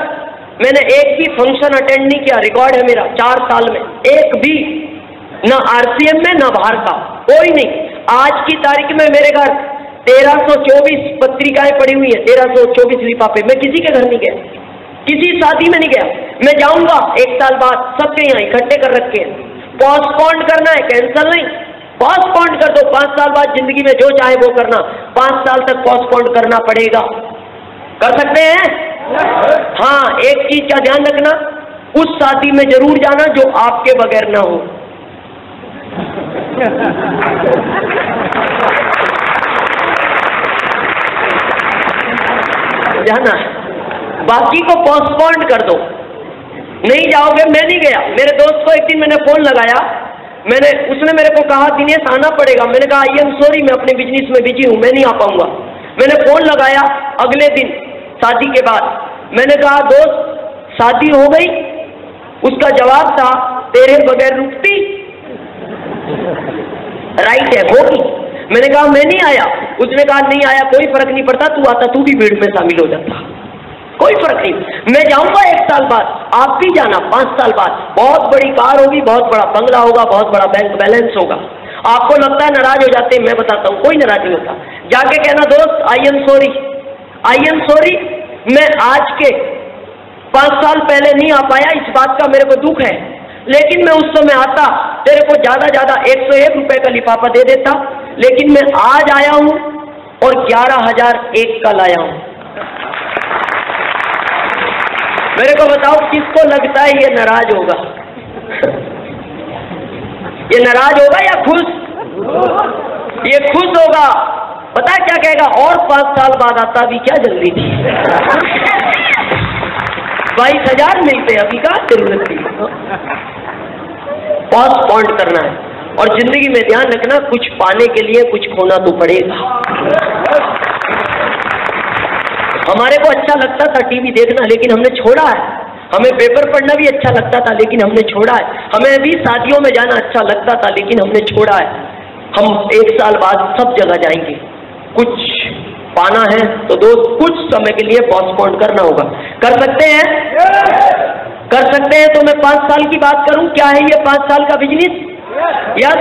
मैंने एक भी फंक्शन अटेंड नहीं किया, रिकॉर्ड है मेरा 4 साल में, एक भी, ना RCM में ना बाहर का, कोई नहीं। आज की तारीख में मेरे घर 1324 पत्रिकाएं पड़ी हुई है, 1324 लिफाफे। मैं किसी के घर नहीं गया, किसी शादी में नहीं गया। मैं जाऊंगा 1 साल बाद, सबके यहाँ इकट्ठे कर रखे हैं। पोस्टपोन करना है, कैंसिल नहीं, पोस्टपोन कर दो। 5 साल बाद जिंदगी में जो चाहे वो करना, 5 साल तक पोस्टपोन करना पड़ेगा। कर सकते हैं? हाँ, एक चीज का ध्यान रखना, उस शादी में जरूर जाना जो आपके बगैर ना हो। जाना है, बाकी को पोस्टपोन्ड कर दो। नहीं जाओगे, मैं नहीं गया। मेरे दोस्त को एक दिन मैंने फोन लगाया, उसने मेरे को कहा दिनेश आना पड़ेगा। मैंने कहा आई एम सॉरी, मैं अपने बिजनेस में बिजी हूँ, मैं नहीं आ पाऊंगा। मैंने फोन लगाया अगले दिन शादी के बाद, मैंने कहा दोस्त शादी हो गई? उसका जवाब था तेरे बगैर रुकती? राइट है, होगी। मैंने कहा मैं नहीं आया। उसने कहा नहीं आया कोई फर्क नहीं पड़ता, तू आता, तू भी भीड़ में शामिल हो जाता, कोई फर्क नहीं। मैं जाऊंगा 1 साल बाद, आप भी जाना 5 साल बाद। बहुत बड़ी कार होगी, बहुत बड़ा बंगला होगा, बहुत बड़ा बैंक बैलेंस होगा। आपको लगता है नाराज हो जाते, मैं बताता हूँ कोई नाराज नहीं होता। जाके कहना दोस्त I am sorry, I am sorry, मैं आज के 5 साल पहले नहीं आ पाया, इस बात का मेरे को दुख है, लेकिन मैं उस समय आता, तेरे को ज्यादा 101 रुपए का लिफाफा दे देता, लेकिन मैं आज आया हूं और 11,001 का लाया हूं। मेरे को बताओ किसको लगता है ये नाराज होगा? ये नाराज होगा या खुश? ये खुश होगा। पता है क्या कहेगा? और 5 साल बाद आता भी क्या जल्दी थी, 22,000 मिलते, अभी का जरूरत थी। पोस्टपोन्ड करना है। और जिंदगी में ध्यान रखना, कुछ पाने के लिए कुछ खोना तो पड़ेगा। हमारे को अच्छा लगता था टीवी देखना, लेकिन हमने छोड़ा है। हमें पेपर पढ़ना भी अच्छा लगता था, लेकिन हमने छोड़ा है। हमें भी शादियों में जाना अच्छा लगता था, लेकिन हमने छोड़ा है। हम 1 साल बाद सब जगह जाएंगे। कुछ पाना है तो दोस्त कुछ समय के लिए पोस्टपोन करना होगा। कर सकते हैं? कर सकते हैं। तो मैं 5 साल की बात करूं, क्या है ये 5 साल का बिजनेस? यस।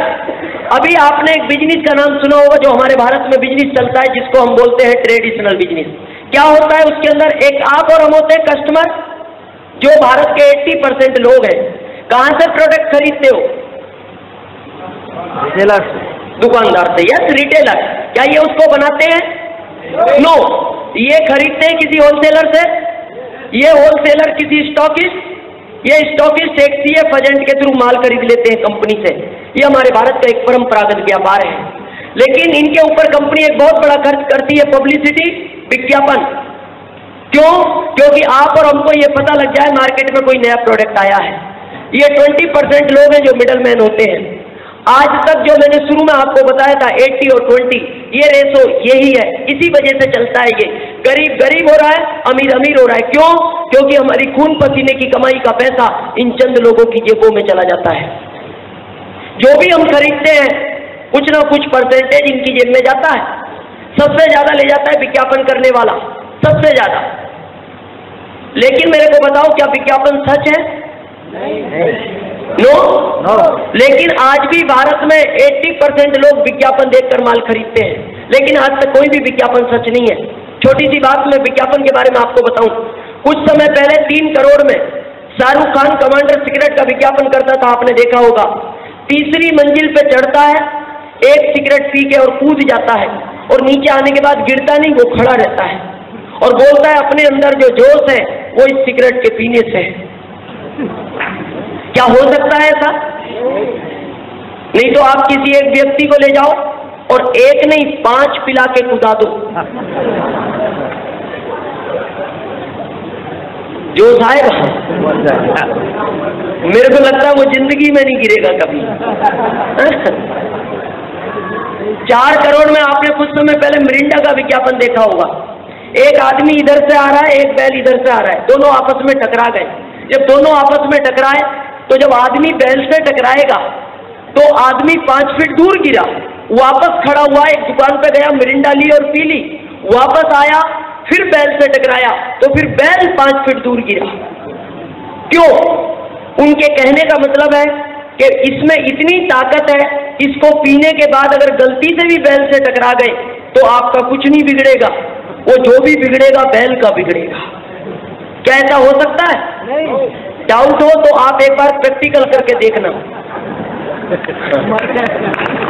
अभी आपने एक बिजनेस का नाम सुना होगा जो हमारे भारत में बिजनेस चलता है, जिसको हम बोलते हैं ट्रेडिशनल बिजनेस। क्या होता है उसके अंदर? एक आप और हम होते हैं कस्टमर, जो भारत के 80% लोग हैं। कहां से प्रोडक्ट खरीदते हो? रिटेलर, दुकानदार से। Yes, retailer. क्या ये उसको बनाते हैं? नो। ये खरीदते हैं किसी होलसेलर से। ये होलसेलर किसी स्टॉकिस्ट, ये स्टॉकिस्ट एक सीएफ एजेंट के थ्रू माल खरीद लेते हैं कंपनी से। ये हमारे भारत का एक परंपरागत व्यापार है। लेकिन इनके ऊपर कंपनी एक बहुत बड़ा खर्च करती है, पब्लिसिटी, विज्ञापन। क्यों? क्योंकि आप और हमको ये पता लग जाए मार्केट में कोई नया प्रोडक्ट आया है। ये 20% लोग हैं जो मिडलमैन होते हैं। आज तक जो मैंने शुरू में आपको बताया था 80 और 20, ये रेशो यही है। इसी वजह से चलता है ये। गरीब गरीब हो रहा है, अमीर अमीर हो रहा है। क्यों? क्योंकि हमारी खून पसीने की कमाई का पैसा इन चंद लोगों की जेबों में चला जाता है। जो भी हम खरीदते हैं कुछ ना कुछ परसेंटेज इनकी जेब में जाता है। सबसे ज्यादा ले जाता है विज्ञापन करने वाला, सबसे ज्यादा। लेकिन मेरे को बताओ, क्या विज्ञापन सच है? नो। लेकिन आज भी भारत में 80% लोग विज्ञापन देखकर माल खरीदते हैं, लेकिन आज तक कोई भी विज्ञापन सच नहीं है। छोटी सी बात मैं विज्ञापन के बारे में आपको बताऊं। कुछ समय पहले 3 करोड़ में शाहरुख खान कमांडर सिगरेट का विज्ञापन करता था, आपने देखा होगा। 3री मंजिल पे चढ़ता है, एक सिगरेट पी के और कूद जाता है, और नीचे आने के बाद गिरता नहीं, वो खड़ा रहता है और बोलता है अपने अंदर जो जोश है वो इस सिगरेट के पीने से है। क्या हो सकता है ऐसा? नहीं तो आप किसी एक व्यक्ति को ले जाओ और एक नहीं 5 पिला के कूदा दो, जोश आएगा? मेरे को लगता है वो जिंदगी में नहीं गिरेगा कभी। 4 करोड़ में आपने कुछ समय पहले मिरिंडा का विज्ञापन देखा होगा। एक आदमी इधर से आ रहा है, एक बैल इधर से आ रहा है, दोनों आपस में टकरा गए। जब दोनों आपस में टकराए तो जब आदमी बैल से टकराएगा तो आदमी 5 फीट दूर गिरा, वापस खड़ा हुआ, एक दुकान पे गया, मिरिंडा ली और पी ली, वापस आया, फिर बैल से टकराया तो फिर बैल 5 फीट दूर गिरा। क्यों? उनके कहने का मतलब है कि इसमें इतनी ताकत है, इसको पीने के बाद अगर गलती से भी बैल से टकरा गए तो आपका कुछ नहीं बिगड़ेगा, वो जो भी बिगड़ेगा बैल का बिगड़ेगा। क्या ऐसा हो सकता है? नहीं। डाउट हो तो आप एक बार प्रैक्टिकल करके देखना।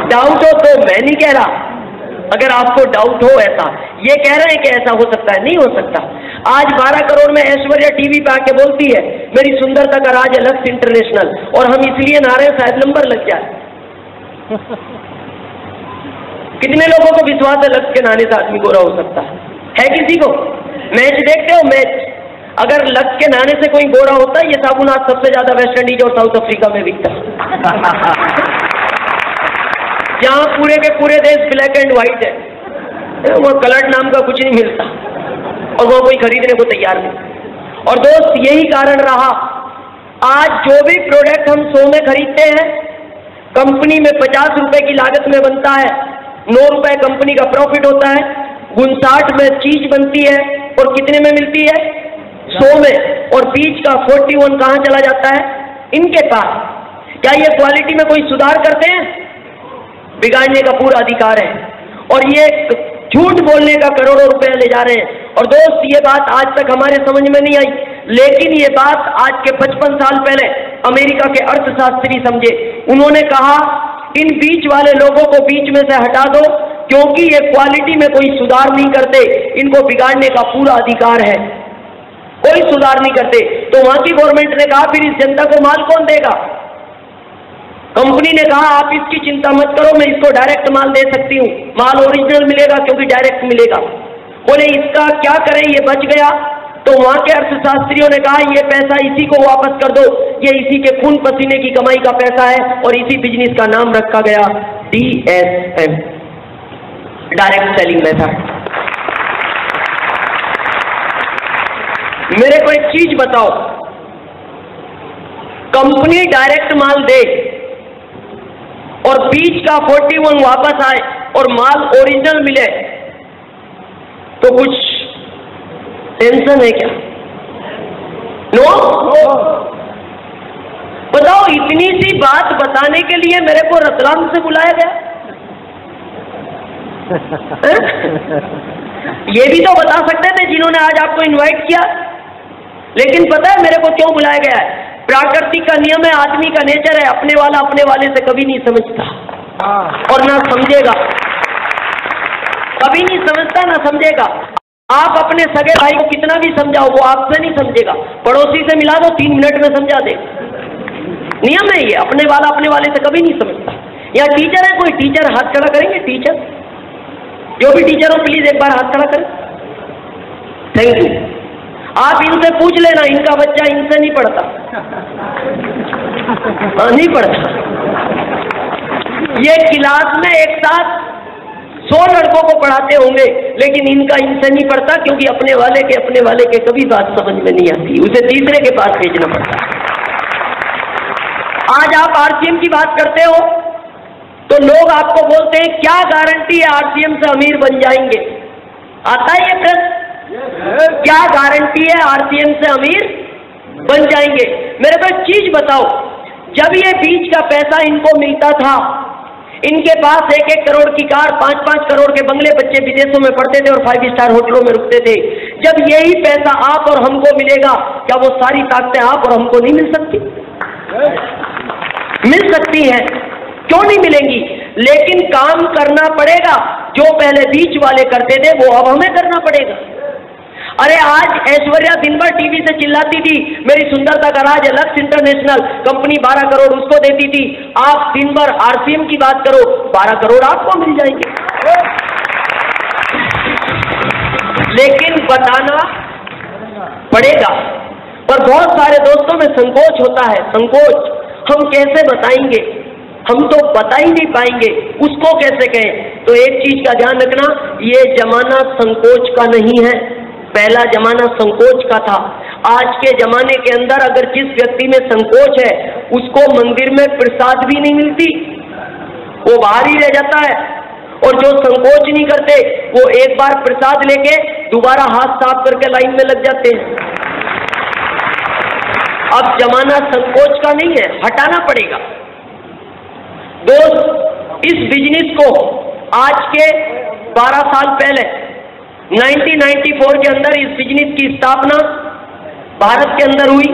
डाउट हो तो मैं नहीं कह रहा, अगर आपको डाउट हो ऐसा, ये कह रहे हैं कि ऐसा हो सकता है, नहीं हो सकता। आज 12 करोड़ में ऐश्वर्या टीवी पे आके बोलती है मेरी सुंदरता का राज है लक्स इंटरनेशनल, और हम इसलिए ना रहे शायद नंबर लग जाए। कितने लोगों को विश्वास है लक्स के नाने से आदमी गोरा हो सकता है? किसी को? मैच देखते हो? मैच अगर लग के नहाने से कोई गोरा होता, ये साबुन आज सबसे ज्यादा वेस्ट इंडीज और साउथ अफ्रीका में बिकता, जहां पूरे के पूरे देश ब्लैक एंड व्हाइट है, वहां कलर्ड नाम का कुछ नहीं मिलता और वहां कोई खरीदने को तैयार नहीं। और दोस्त, यही कारण रहा, आज जो भी प्रोडक्ट हम 100 में खरीदते हैं, कंपनी में 50 रुपए की लागत में बनता है, 9 रुपए कंपनी का प्रॉफिट होता है, 59 में चीज बनती है और कितने में मिलती है? 100 में। और बीच का 41 कहां चला जाता है? इनके पास। क्या ये क्वालिटी में कोई सुधार करते हैं? बिगाड़ने का पूरा अधिकार है, और ये झूठ बोलने का करोड़ों रुपए ले जा रहे हैं। और दोस्त, ये बात आज तक हमारे समझ में नहीं आई, लेकिन ये बात आज के 55 साल पहले अमेरिका के अर्थशास्त्री समझे। उन्होंने कहा, इन बीच वाले लोगों को बीच में से हटा दो, क्योंकि ये क्वालिटी में कोई सुधार नहीं करते, इनको बिगाड़ने का पूरा अधिकार है, कोई सुधार नहीं करते। तो वहां की गवर्नमेंट ने कहा, फिर इस जनता को माल कौन देगा? कंपनी ने कहा, आप इसकी चिंता मत करो, मैं इसको डायरेक्ट माल दे सकती हूँ, माल ओरिजिनल मिलेगा क्योंकि डायरेक्ट मिलेगा। बोले इसका क्या करें, ये बच गया। तो वहां के अर्थशास्त्रियों ने कहा, ये पैसा इसी को वापस कर दो, ये इसी के खून पसीने की कमाई का पैसा है, और इसी बिजनेस का नाम रखा गया DSM, डायरेक्ट सेलिंग मेथड। मेरे को एक चीज बताओ, कंपनी डायरेक्ट माल दे और बीच का 41 वापस आए और माल ओरिजिनल मिले, तो कुछ टेंशन है क्या? नो? बताओ, इतनी सी बात बताने के लिए मेरे को रतलाम से बुलाया गया? ये भी तो बता सकते थे जिन्होंने आज आपको इनवाइट किया, लेकिन पता है मेरे को क्यों बुलाया गया है? प्राकृतिक का नियम है, आदमी का नेचर है, अपने वाला अपने वाले से कभी नहीं समझता और ना समझेगा, कभी नहीं समझता ना समझेगा। आप अपने सगे भाई को कितना भी समझाओ, वो आपसे नहीं समझेगा। पड़ोसी से मिला दो, 3 मिनट में समझा दे। नियम है ये, अपने वाला अपने वाले से कभी नहीं समझता। या टीचर है, कोई टीचर हाथ खड़ा करेंगे? टीचर, जो भी टीचर हो प्लीज एक बार हाथ खड़ा करें। Thank you. आप इनसे पूछ लेना, इनका बच्चा इनसे नहीं पढ़ता। नहीं पढ़ता। ये क्लास में एक साथ 100 लड़कों को पढ़ाते होंगे, लेकिन इनका इनसे नहीं पढ़ता, क्योंकि अपने वाले के कभी बात समझ में नहीं आती, उसे तीसरे के पास भेजना पड़ता। आज आप RCM की बात करते हो तो लोग आपको बोलते हैं, क्या गारंटी है RCM से अमीर बन जाएंगे? आता है ये प्रश्न, क्या गारंटी है RCM से अमीर बन जाएंगे? मेरे को एक चीज बताओ, जब ये बीच का पैसा इनको मिलता था, इनके पास 1-1 करोड़ की कार, 5-5 करोड़ के बंगले, बच्चे विदेशों में पढ़ते थे और 5 स्टार होटलों में रुकते थे। जब यही पैसा आप और हमको मिलेगा, क्या वो सारी ताकतें आप और हमको नहीं मिल सकती? मिल सकती हैं, क्यों नहीं मिलेंगी? लेकिन काम करना पड़ेगा। जो पहले बीच वाले करते थे, वो अब हमें करना पड़ेगा। अरे आज ऐश्वर्या दिन भर टीवी से चिल्लाती थी, मेरी सुंदरता का राज है लक्स इंटरनेशनल, कंपनी 12 करोड़ उसको देती थी। आप दिन भर RCM की बात करो, 12 करोड़ आपको मिल जाएंगे। लेकिन बताना पड़ेगा। पर बहुत सारे दोस्तों में संकोच होता है, संकोच। हम कैसे बताएंगे? हम तो बता ही नहीं पाएंगे, उसको कैसे कहें? तो एक चीज का ध्यान रखना, ये जमाना संकोच का नहीं है। पहला जमाना संकोच का था। आज के जमाने के अंदर अगर जिस व्यक्ति में संकोच है, उसको मंदिर में प्रसाद भी नहीं मिलती, वो बाहर ही रह जाता है। और जो संकोच नहीं करते, वो एक बार प्रसाद लेके दोबारा हाथ साफ करके लाइन में लग जाते हैं। अब जमाना संकोच का नहीं है, हटाना पड़ेगा। दोस्त, इस बिजनेस को आज के 12 साल पहले 1994 के अंदर इस बिजनेस की स्थापना भारत के अंदर हुई,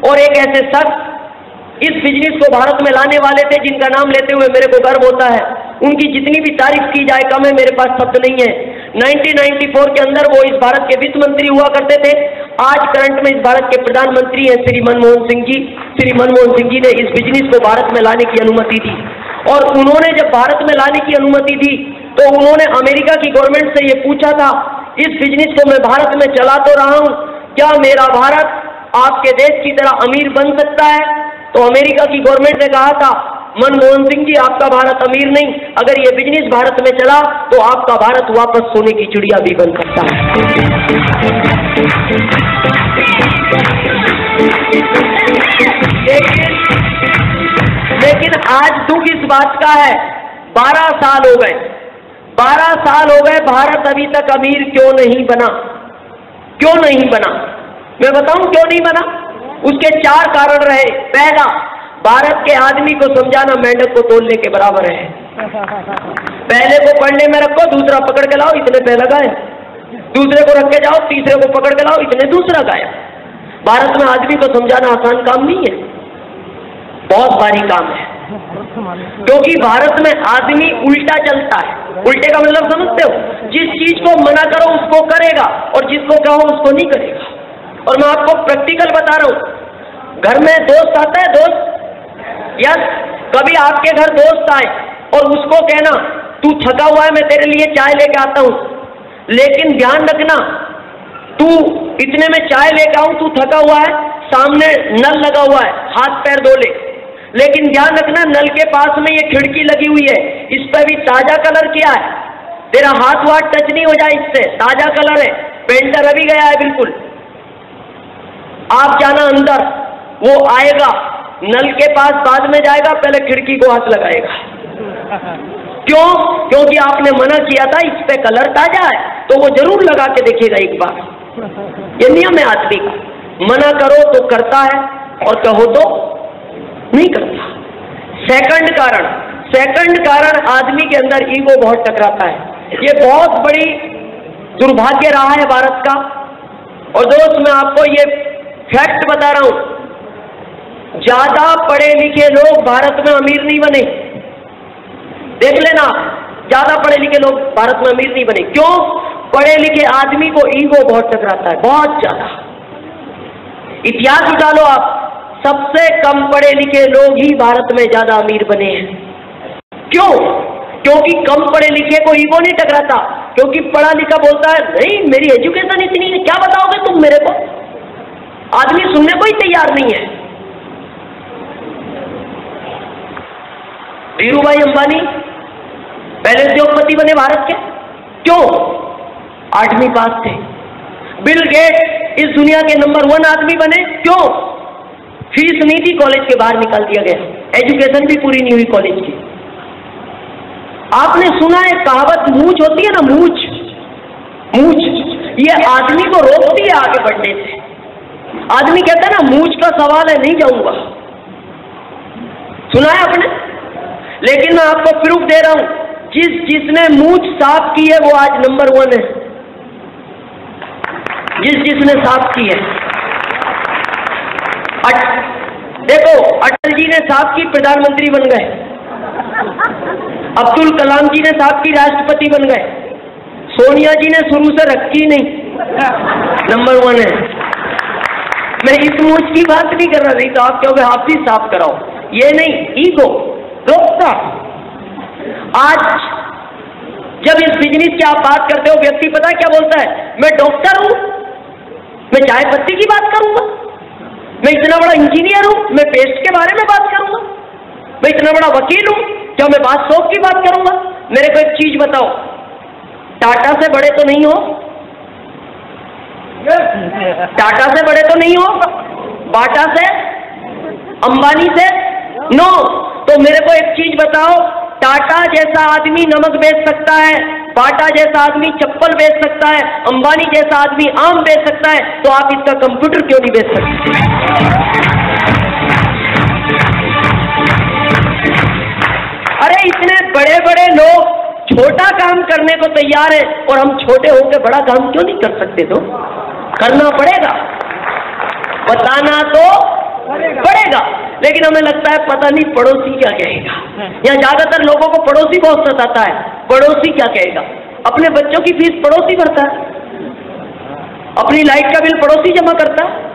और एक ऐसे शख्स इस बिजनेस को भारत में लाने वाले थे जिनका नाम लेते हुए मेरे को गर्व होता है। उनकी जितनी भी तारीफ की जाए कम है, मेरे पास शब्द नहीं है। 1994 के अंदर वो इस भारत के वित्त मंत्री हुआ करते थे। आज करंट में इस भारत के प्रधानमंत्री हैं श्री मनमोहन सिंह जी। श्री मनमोहन सिंह जी ने इस बिजनेस को भारत में लाने की अनुमति दी, और उन्होंने जब भारत में लाने की अनुमति दी तो उन्होंने अमेरिका की गवर्नमेंट से ये पूछा था इस बिजनेस को मैं भारत में चला तो रहा हूं, क्या मेरा भारत आपके देश की तरह अमीर बन सकता है? तो अमेरिका की गवर्नमेंट ने कहा था, मनमोहन सिंह जी आपका भारत अमीर नहीं, अगर ये बिजनेस भारत में चला तो आपका भारत वापस सोने की चिड़िया भी बन सकता है। लेकिन आज दुख इस बात का है, 12 साल हो गए, 12 साल हो गए, भारत अभी तक अमीर क्यों नहीं बना? क्यों नहीं बना? मैं बताऊं क्यों नहीं बना? उसके 4 कारण रहे। पहला, भारत के आदमी को समझाना मेंढक को तोलने के बराबर है। पहले को पढ़ने में रखो, दूसरा पकड़ के लाओ, इतने पहला गायब। दूसरे को रख के जाओ, तीसरे को पकड़ के लाओ, इतने दूसरा गायब। भारत में आदमी को समझाना आसान काम नहीं है, बहुत भारी काम है, क्योंकि भारत में आदमी उल्टा चलता है। उल्टे का मतलब समझते हो? जिस चीज को मना करो उसको करेगा और जिसको कहो उसको नहीं करेगा। और मैं आपको प्रैक्टिकल बता रहा हूं, घर में दोस्त आता है, दोस्त, यस, कभी आपके घर दोस्त आए और उसको कहना तू थका हुआ है, मैं तेरे लिए चाय लेके आता हूं, लेकिन ध्यान रखना तू इतने में चाय लेके आऊं, तू थका हुआ है, सामने नल लगा हुआ है, हाथ पैर धो ले, लेकिन ध्यान रखना नल के पास में ये खिड़की लगी हुई है, इस पर भी ताजा कलर किया है, तेरा हाथ वाथ टच नहीं हो जाए इससे, ताजा कलर है, पेंटर अभी गया है बिल्कुल। आप जाना अंदर, वो आएगा, नल के पास बाद में जाएगा, पहले खिड़की को हाथ लगाएगा। क्यों? क्योंकि आपने मना किया था, इस पे कलर ताजा है, तो वो जरूर लगा के देखेगा एक बार। ये नियम है आदमी का, मना करो तो करता है और कहो तो नहीं करता। सेकंड कारण आदमी के अंदर ईगो बहुत टकराता है। ये बहुत बड़ी दुर्भाग्य रहा है भारत का। और दोस्त मैं आपको ये फैक्ट बता रहा हूं, ज्यादा पढ़े लिखे लोग भारत में अमीर नहीं बने। देख लेना, ज्यादा पढ़े लिखे लोग भारत में अमीर नहीं बने। क्यों? पढ़े लिखे आदमी को ईगो बहुत टकराता है, बहुत ज्यादा। इतिहास उठा लो आप, सबसे कम पढ़े लिखे लोग ही भारत में ज्यादा अमीर बने हैं। क्यों? क्योंकि कम पढ़े लिखे को ईगो नहीं टकराता, क्योंकि पढ़ा लिखा बोलता है नहीं मेरी एजुकेशन इतनी है, क्या बताओगे तुम मेरे को? आदमी सुनने को ही तैयार नहीं है। धीरूभाई अंबानी पहले उद्योगपति बने भारत के, क्यों? 8वीं पास थे। बिल गेट्स इस दुनिया के नंबर 1 आदमी बने, क्यों? फीस नहीं थी, कॉलेज के बाहर निकाल दिया गया, एजुकेशन भी पूरी नहीं हुई कॉलेज की। आपने सुना है कहावत, मूंछ होती है ना, मूंछ, ये आदमी को रोकती है आगे बढ़ने से। आदमी कहता है ना मूंछ का सवाल है, नहीं जाऊंगा। सुना है आपने? लेकिन मैं आपको प्रूफ दे रहा हूं, जिसने मूंछ साफ की है वो आज नंबर 1 है। जिसने साफ की है, देखो अटल जी ने साफ की, प्रधानमंत्री बन गए। अब्दुल कलाम जी ने साफ की, राष्ट्रपति बन गए। सोनिया जी ने शुरू से रखी नहीं, नंबर 1 है। मैं इस मूंछ की बात नहीं कर रहा, नहीं तो आप कहोगे आप भी साफ कराओ। ये नहीं, ईगो रोकता। आज जब इस बिजनेस की आप बात करते हो, व्यक्ति पता क्या बोलता है? मैं डॉक्टर हूं, मैं चाय पत्ती की बात करूंगा, मैं इतना बड़ा इंजीनियर हूं, मैं पेस्ट के बारे में बात करूंगा, मैं इतना बड़ा वकील हूं, क्या मैं बादशाह की बात करूंगा? मेरे को एक चीज बताओ, टाटा से बड़े तो नहीं हो? टाटा से बड़े तो नहीं हो? बाटा से, अंबानी से? नो। तो मेरे को एक चीज बताओ, टाटा जैसा आदमी नमक बेच सकता है, बाटा जैसा आदमी चप्पल बेच सकता है, अंबानी जैसा आदमी आम बेच सकता है, तो आप इसका कंप्यूटर क्यों नहीं बेच सकते? अरे इतने बड़े बड़े लोग छोटा काम करने को तैयार है और हम छोटे होकर बड़ा काम क्यों नहीं कर सकते? तो करना पड़ेगा, बताना तो पड़ेगा। लेकिन हमें लगता है पता नहीं पड़ोसी क्या कहेगा। यहाँ ज्यादातर लोगों को पड़ोसी बहुत सताता है, पड़ोसी क्या कहेगा। अपने बच्चों की फीस पड़ोसी भरता है, अपनी लाइट का बिल पड़ोसी जमा करता है।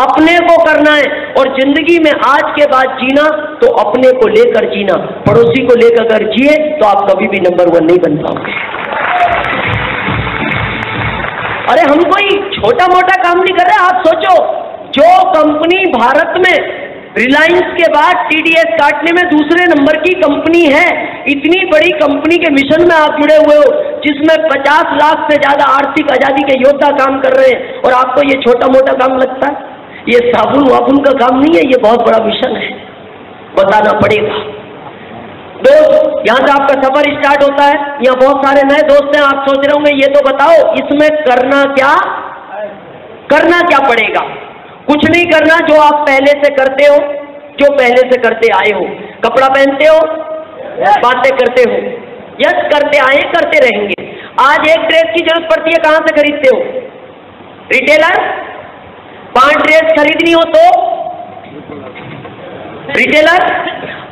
अपने को करना है, और जिंदगी में आज के बाद जीना तो अपने को लेकर जीना। पड़ोसी को लेकर अगर जिए तो आप कभी भी नंबर 1 नहीं बन पाओगे। अरे हम कोई छोटा मोटा काम नहीं कर रहे। आप सोचो, जो कंपनी भारत में रिलायंस के बाद टीडीएस काटने में दूसरे नंबर की कंपनी है, इतनी बड़ी कंपनी के मिशन में आप जुड़े हुए हो, जिसमें 50 लाख से ज्यादा आर्थिक आजादी के योद्धा काम कर रहे हैं, और आपको ये छोटा मोटा काम लगता है? ये साबुन वाबुन का काम नहीं है, ये बहुत बड़ा मिशन है, बताना पड़ेगा। दोस्त, यहाँ से आपका सफर स्टार्ट होता है। यहाँ बहुत सारे नए दोस्त हैं, आप सोच रहे होंगे ये तो बताओ इसमें करना क्या पड़ेगा? कुछ नहीं करना, जो आप पहले से करते हो, जो पहले से करते आए हो। कपड़ा पहनते हो, बातें करते हो, यस करते आए, करते रहेंगे। आज एक ड्रेस की जरूरत पड़ती है, कहां से खरीदते हो? रिटेलर। 5 ड्रेस खरीदनी हो तो रिटेलर।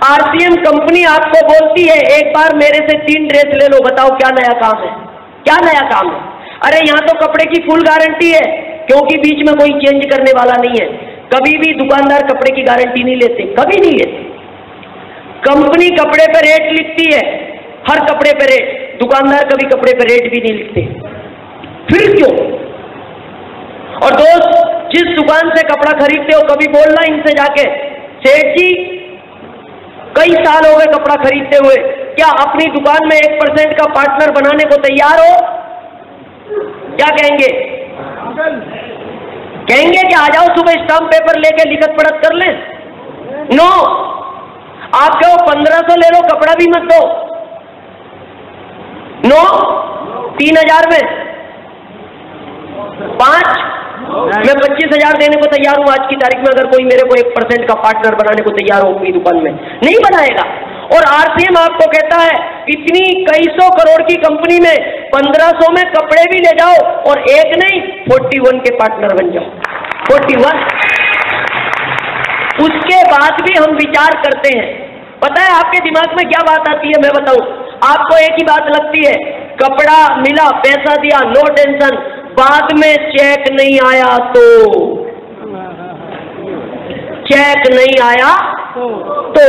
आरसीएम कंपनी आपको बोलती है एक बार मेरे से 3 ड्रेस ले लो, बताओ क्या नया काम है? क्या नया काम है? अरे यहाँ तो कपड़े की फुल गारंटी है, क्योंकि बीच में कोई चेंज करने वाला नहीं है। कभी भी दुकानदार कपड़े की गारंटी नहीं लेते, कभी नहीं लेते। कंपनी कपड़े पे रेट लिखती है, हर कपड़े पे रेट। दुकानदार कभी कपड़े पे रेट भी नहीं लिखते, फिर क्यों? और दोस्त, जिस दुकान से कपड़ा खरीदते हो, कभी बोलना इनसे जाके, सेठ जी कई साल हो गए कपड़ा खरीदते हुए, क्या अपनी दुकान में 1% का पार्टनर बनाने को तैयार हो? क्या कहेंगे? कहेंगे कि आ जाओ सुबह स्टाम्प पेपर लेके लिखत पढ़त कर लें? नो, आप कहो 1500 ले लो, कपड़ा भी मत दो। नो, 3000 में 5, मैं 25,000 देने को तैयार हूं आज की तारीख में, अगर कोई मेरे को 1% का पार्टनर बनाने को तैयार हो अपनी दुकान में। नहीं बनाएगा। और आरसीएम आपको कहता है इतनी कई सौ करोड़ की कंपनी में 1500 में कपड़े भी ले जाओ, और एक नहीं 41 के पार्टनर बन जाओ। 41। उसके बाद भी हम विचार करते हैं। पता है आपके दिमाग में क्या बात आती है? मैं बताऊं आपको। एक ही बात लगती है, कपड़ा मिला, पैसा दिया, नो टेंशन, बाद में चेक नहीं आया तो, चेक नहीं आया तो।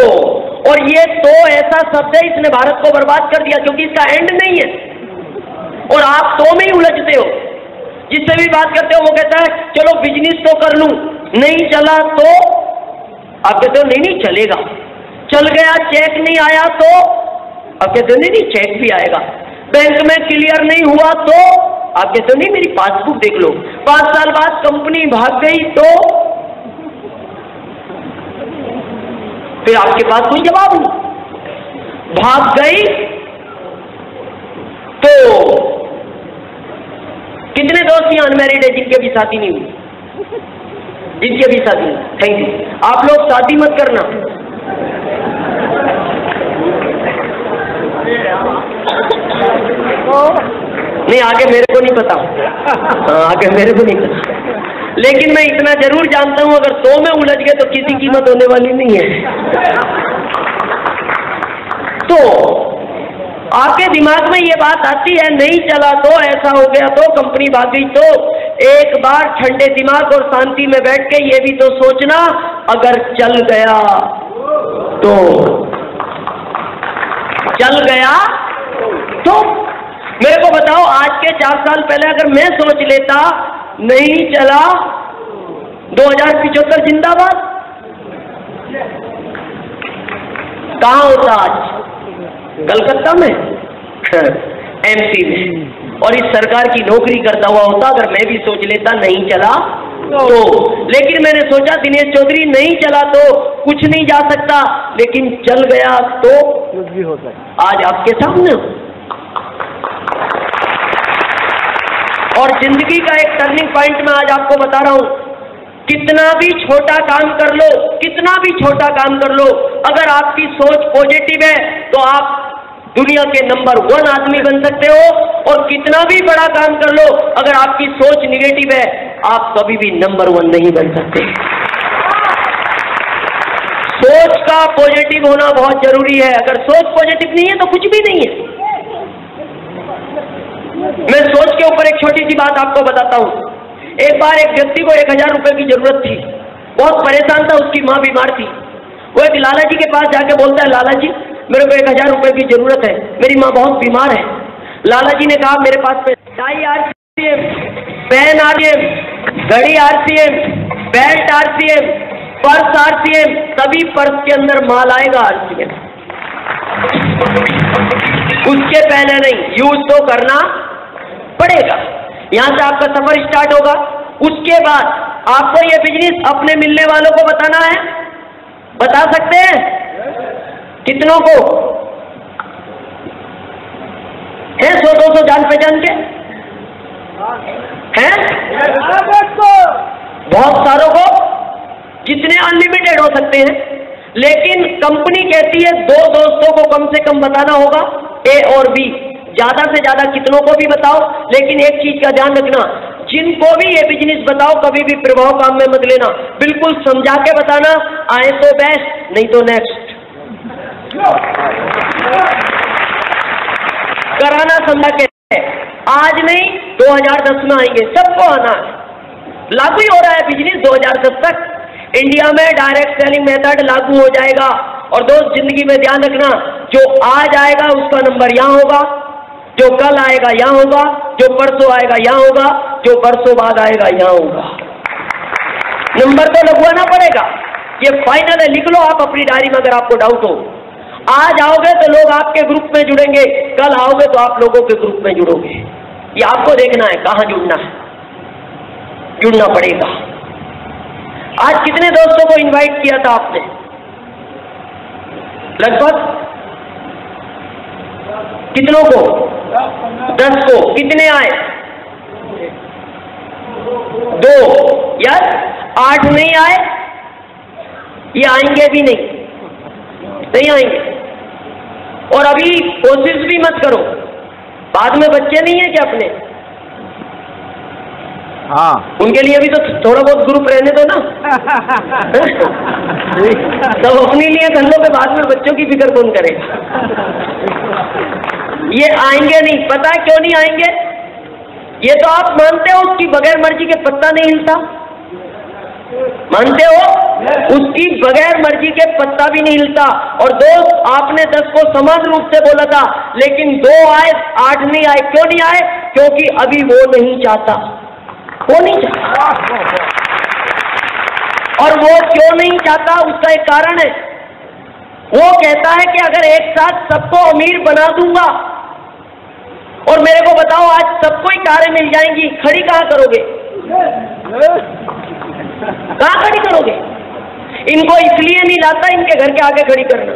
और ये तो ऐसा शब्द है, इसने भारत को बर्बाद कर दिया, क्योंकि इसका एंड नहीं है, और आप तो में ही उलझते हो। जिससे भी बात करते हो वो कहता है चलो बिजनेस तो कर लूं, नहीं चला तो? आप कहते हो नहीं चलेगा। चल गया, चेक नहीं आया तो? आप कहते हो नहीं चेक भी आएगा। बैंक में क्लियर नहीं हुआ तो? आप कहते हो नहीं मेरी पासबुक देख लो। 5 साल बाद कंपनी भाग गई तो? फिर आपके पास कोई जवाब नहीं। भाग गई तो? कितने दोस्त यहाँ अनमैरिड है जिनके भी शादी नहीं हुई? जिनके भी शादी नहीं, थैंक यू। आप लोग शादी मत करना। नहीं, आगे मेरे को नहीं पता। आगे मेरे को नहीं पता, लेकिन मैं इतना जरूर जानता हूं, अगर 100 में उलझ गए तो किसी कीमत होने वाली नहीं है। तो आपके दिमाग में ये बात आती है, नहीं चला तो, ऐसा हो गया तो, कंपनी भाग गई तो? एक बार ठंडे दिमाग और शांति में बैठ के ये भी तो सोचना, अगर चल गया तो? चल गया तो? मेरे को बताओ, आज के 4 साल पहले अगर मैं सोच लेता नहीं चला, 2075 जिंदाबाद, कहां होता आज? कलकत्ता में, एमपी में, और इस सरकार की नौकरी करता हुआ होता अगर मैं भी सोच लेता नहीं चला तो। लेकिन मैंने सोचा दिनेश चौधरी नहीं चला तो कुछ नहीं जा सकता, लेकिन चल गया तो कुछ भी हो सकता। आज आपके सामने और जिंदगी का एक टर्निंग पॉइंट मैं आज आपको बता रहा हूं। कितना भी छोटा काम कर लो, कितना भी छोटा काम कर लो, अगर आपकी सोच पॉजिटिव है तो आप दुनिया के नंबर 1 आदमी बन सकते हो, और कितना भी बड़ा काम कर लो, अगर आपकी सोच निगेटिव है आप कभी भी नंबर 1 नहीं बन सकते। सोच का पॉजिटिव होना बहुत जरूरी है। अगर सोच पॉजिटिव नहीं है तो कुछ भी नहीं है। मैं सोच के ऊपर एक छोटी सी बात आपको बताता हूं। एक बार एक व्यक्ति को 1000 रुपए की जरूरत थी, बहुत परेशान था, उसकी माँ बीमार थी। वो एक लाला जी के पास जाके बोलता है, लाला जी मेरे को 1000 रुपए की जरूरत है, मेरी माँ बहुत बीमार है। लाला जी ने कहा मेरे पास पैसा यार, पेन RCM, घड़ी RCM, belt RCM, purse RCM, सभी पर्स के अंदर माल आएगा RCM। उसके पहले नहीं, यूज तो करना पड़ेगा। यहां से आपका सफर स्टार्ट होगा। उसके बाद आपको ये बिजनेस अपने मिलने वालों को बताना है। बता सकते हैं कितनों को है? 100-200 जान पहचान के हैं? बहुत सारों को, जितने अनलिमिटेड हो सकते हैं। लेकिन कंपनी कहती है 2 दोस्तों को कम से कम बताना होगा, A और B। ज्यादा से ज्यादा कितनों को भी बताओ, लेकिन एक चीज का ध्यान रखना, जिनको भी ये बिजनेस बताओ कभी भी प्रभाव काम में मत लेना, बिल्कुल समझा के बताना। आए तो बेस्ट, नहीं तो नेक्स्ट। कराना समझा के, आज नहीं 2010 में आएंगे, सबको आना है। लागू ही हो रहा है बिजनेस 2010 तक। इंडिया में डायरेक्ट सेलिंग मेथड लागू हो जाएगा। और दोस्त जिंदगी में ध्यान रखना, जो आज आएगा उसका नंबर यहाँ होगा, जो कल आएगा यहाँ होगा, जो परसों आएगा यहाँ होगा, जो परसों बाद आएगा यहाँ होगा। नंबर तो लगवाना पड़ेगा, ये फाइनल है। लिख लो आप अपनी डायरी में अगर आपको डाउट हो। आज आओगे तो लोग आपके ग्रुप में जुड़ेंगे, कल आओगे तो आप लोगों के ग्रुप में जुड़ोगे। ये आपको देखना है कहां जुड़ना है, जुड़ना पड़ेगा। आज कितने दोस्तों को इनवाइट किया था आपने? लगभग कितनों को? 10 को। कितने आए? 2 या 8 नहीं आए? ये आएंगे भी नहीं आएंगे। और अभी कोशिश भी मत करो, बाद में बच्चे नहीं है क्या अपने? हाँ, उनके लिए भी तो थोड़ा बहुत ग्रुप रहने दो ना। तब अपने लिए कर लो, के बाद में बच्चों की फिक्र कौन करेगा? ये आएंगे नहीं, पता है क्यों नहीं आएंगे? ये तो आप मानते हो उसकी बगैर मर्जी के पत्ता नहीं हिलता, मानते हो? उसकी बगैर मर्जी के पत्ता भी नहीं हिलता। और दोस्त आपने 10 को समान रूप से बोला था, लेकिन 2 आए 8 नहीं आए। क्यों नहीं आए? क्योंकि अभी वो नहीं चाहता, वो नहीं चाहता। और वो क्यों नहीं चाहता उसका एक कारण है। वो कहता है कि अगर एक साथ सबको अमीर बना दूंगा, और मेरे को बताओ आज सबको ही कारें मिल जाएंगी, खड़ी कहां करोगे? कहां खड़ी करोगे? इनको इसलिए नहीं लाता, इनके घर के आगे खड़ी करना।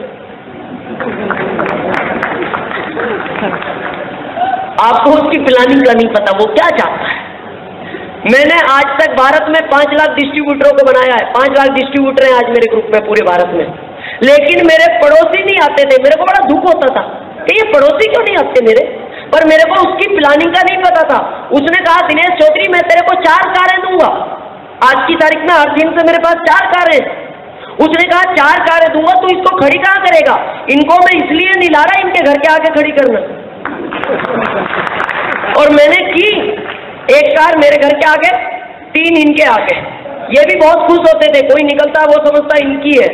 आपको उसकी प्लानिंग का नहीं पता, वो क्या चाहता है। मैंने आज तक भारत में 5 लाख डिस्ट्रीब्यूटरों को बनाया है। 5 लाख डिस्ट्रीब्यूटर हैं आज मेरे ग्रुप में पूरे भारत में। लेकिन मेरे पड़ोसी नहीं आते थे। मेरे को बड़ा दुख होता था कि ये पड़ोसी क्यों नहीं आते मेरे। पर मेरे को उसकी प्लानिंग का नहीं पता था। उसने कहा दिनेश चौधरी मैं तेरे को 4 कारें दूंगा। आज की तारीख में 8 दिन से मेरे पास 4 कारें। उसने कहा 4 कारें दूंगा, तो इसको खड़ी कहां करेगा? इनको मैं इसलिए नहीं ला रहा, इनके घर के आगे खड़ी करना। और मैंने की 1 कार मेरे घर के आगे, 3 इनके आगे। ये भी बहुत खुश होते थे। कोई निकलता वो समझता इनकी है,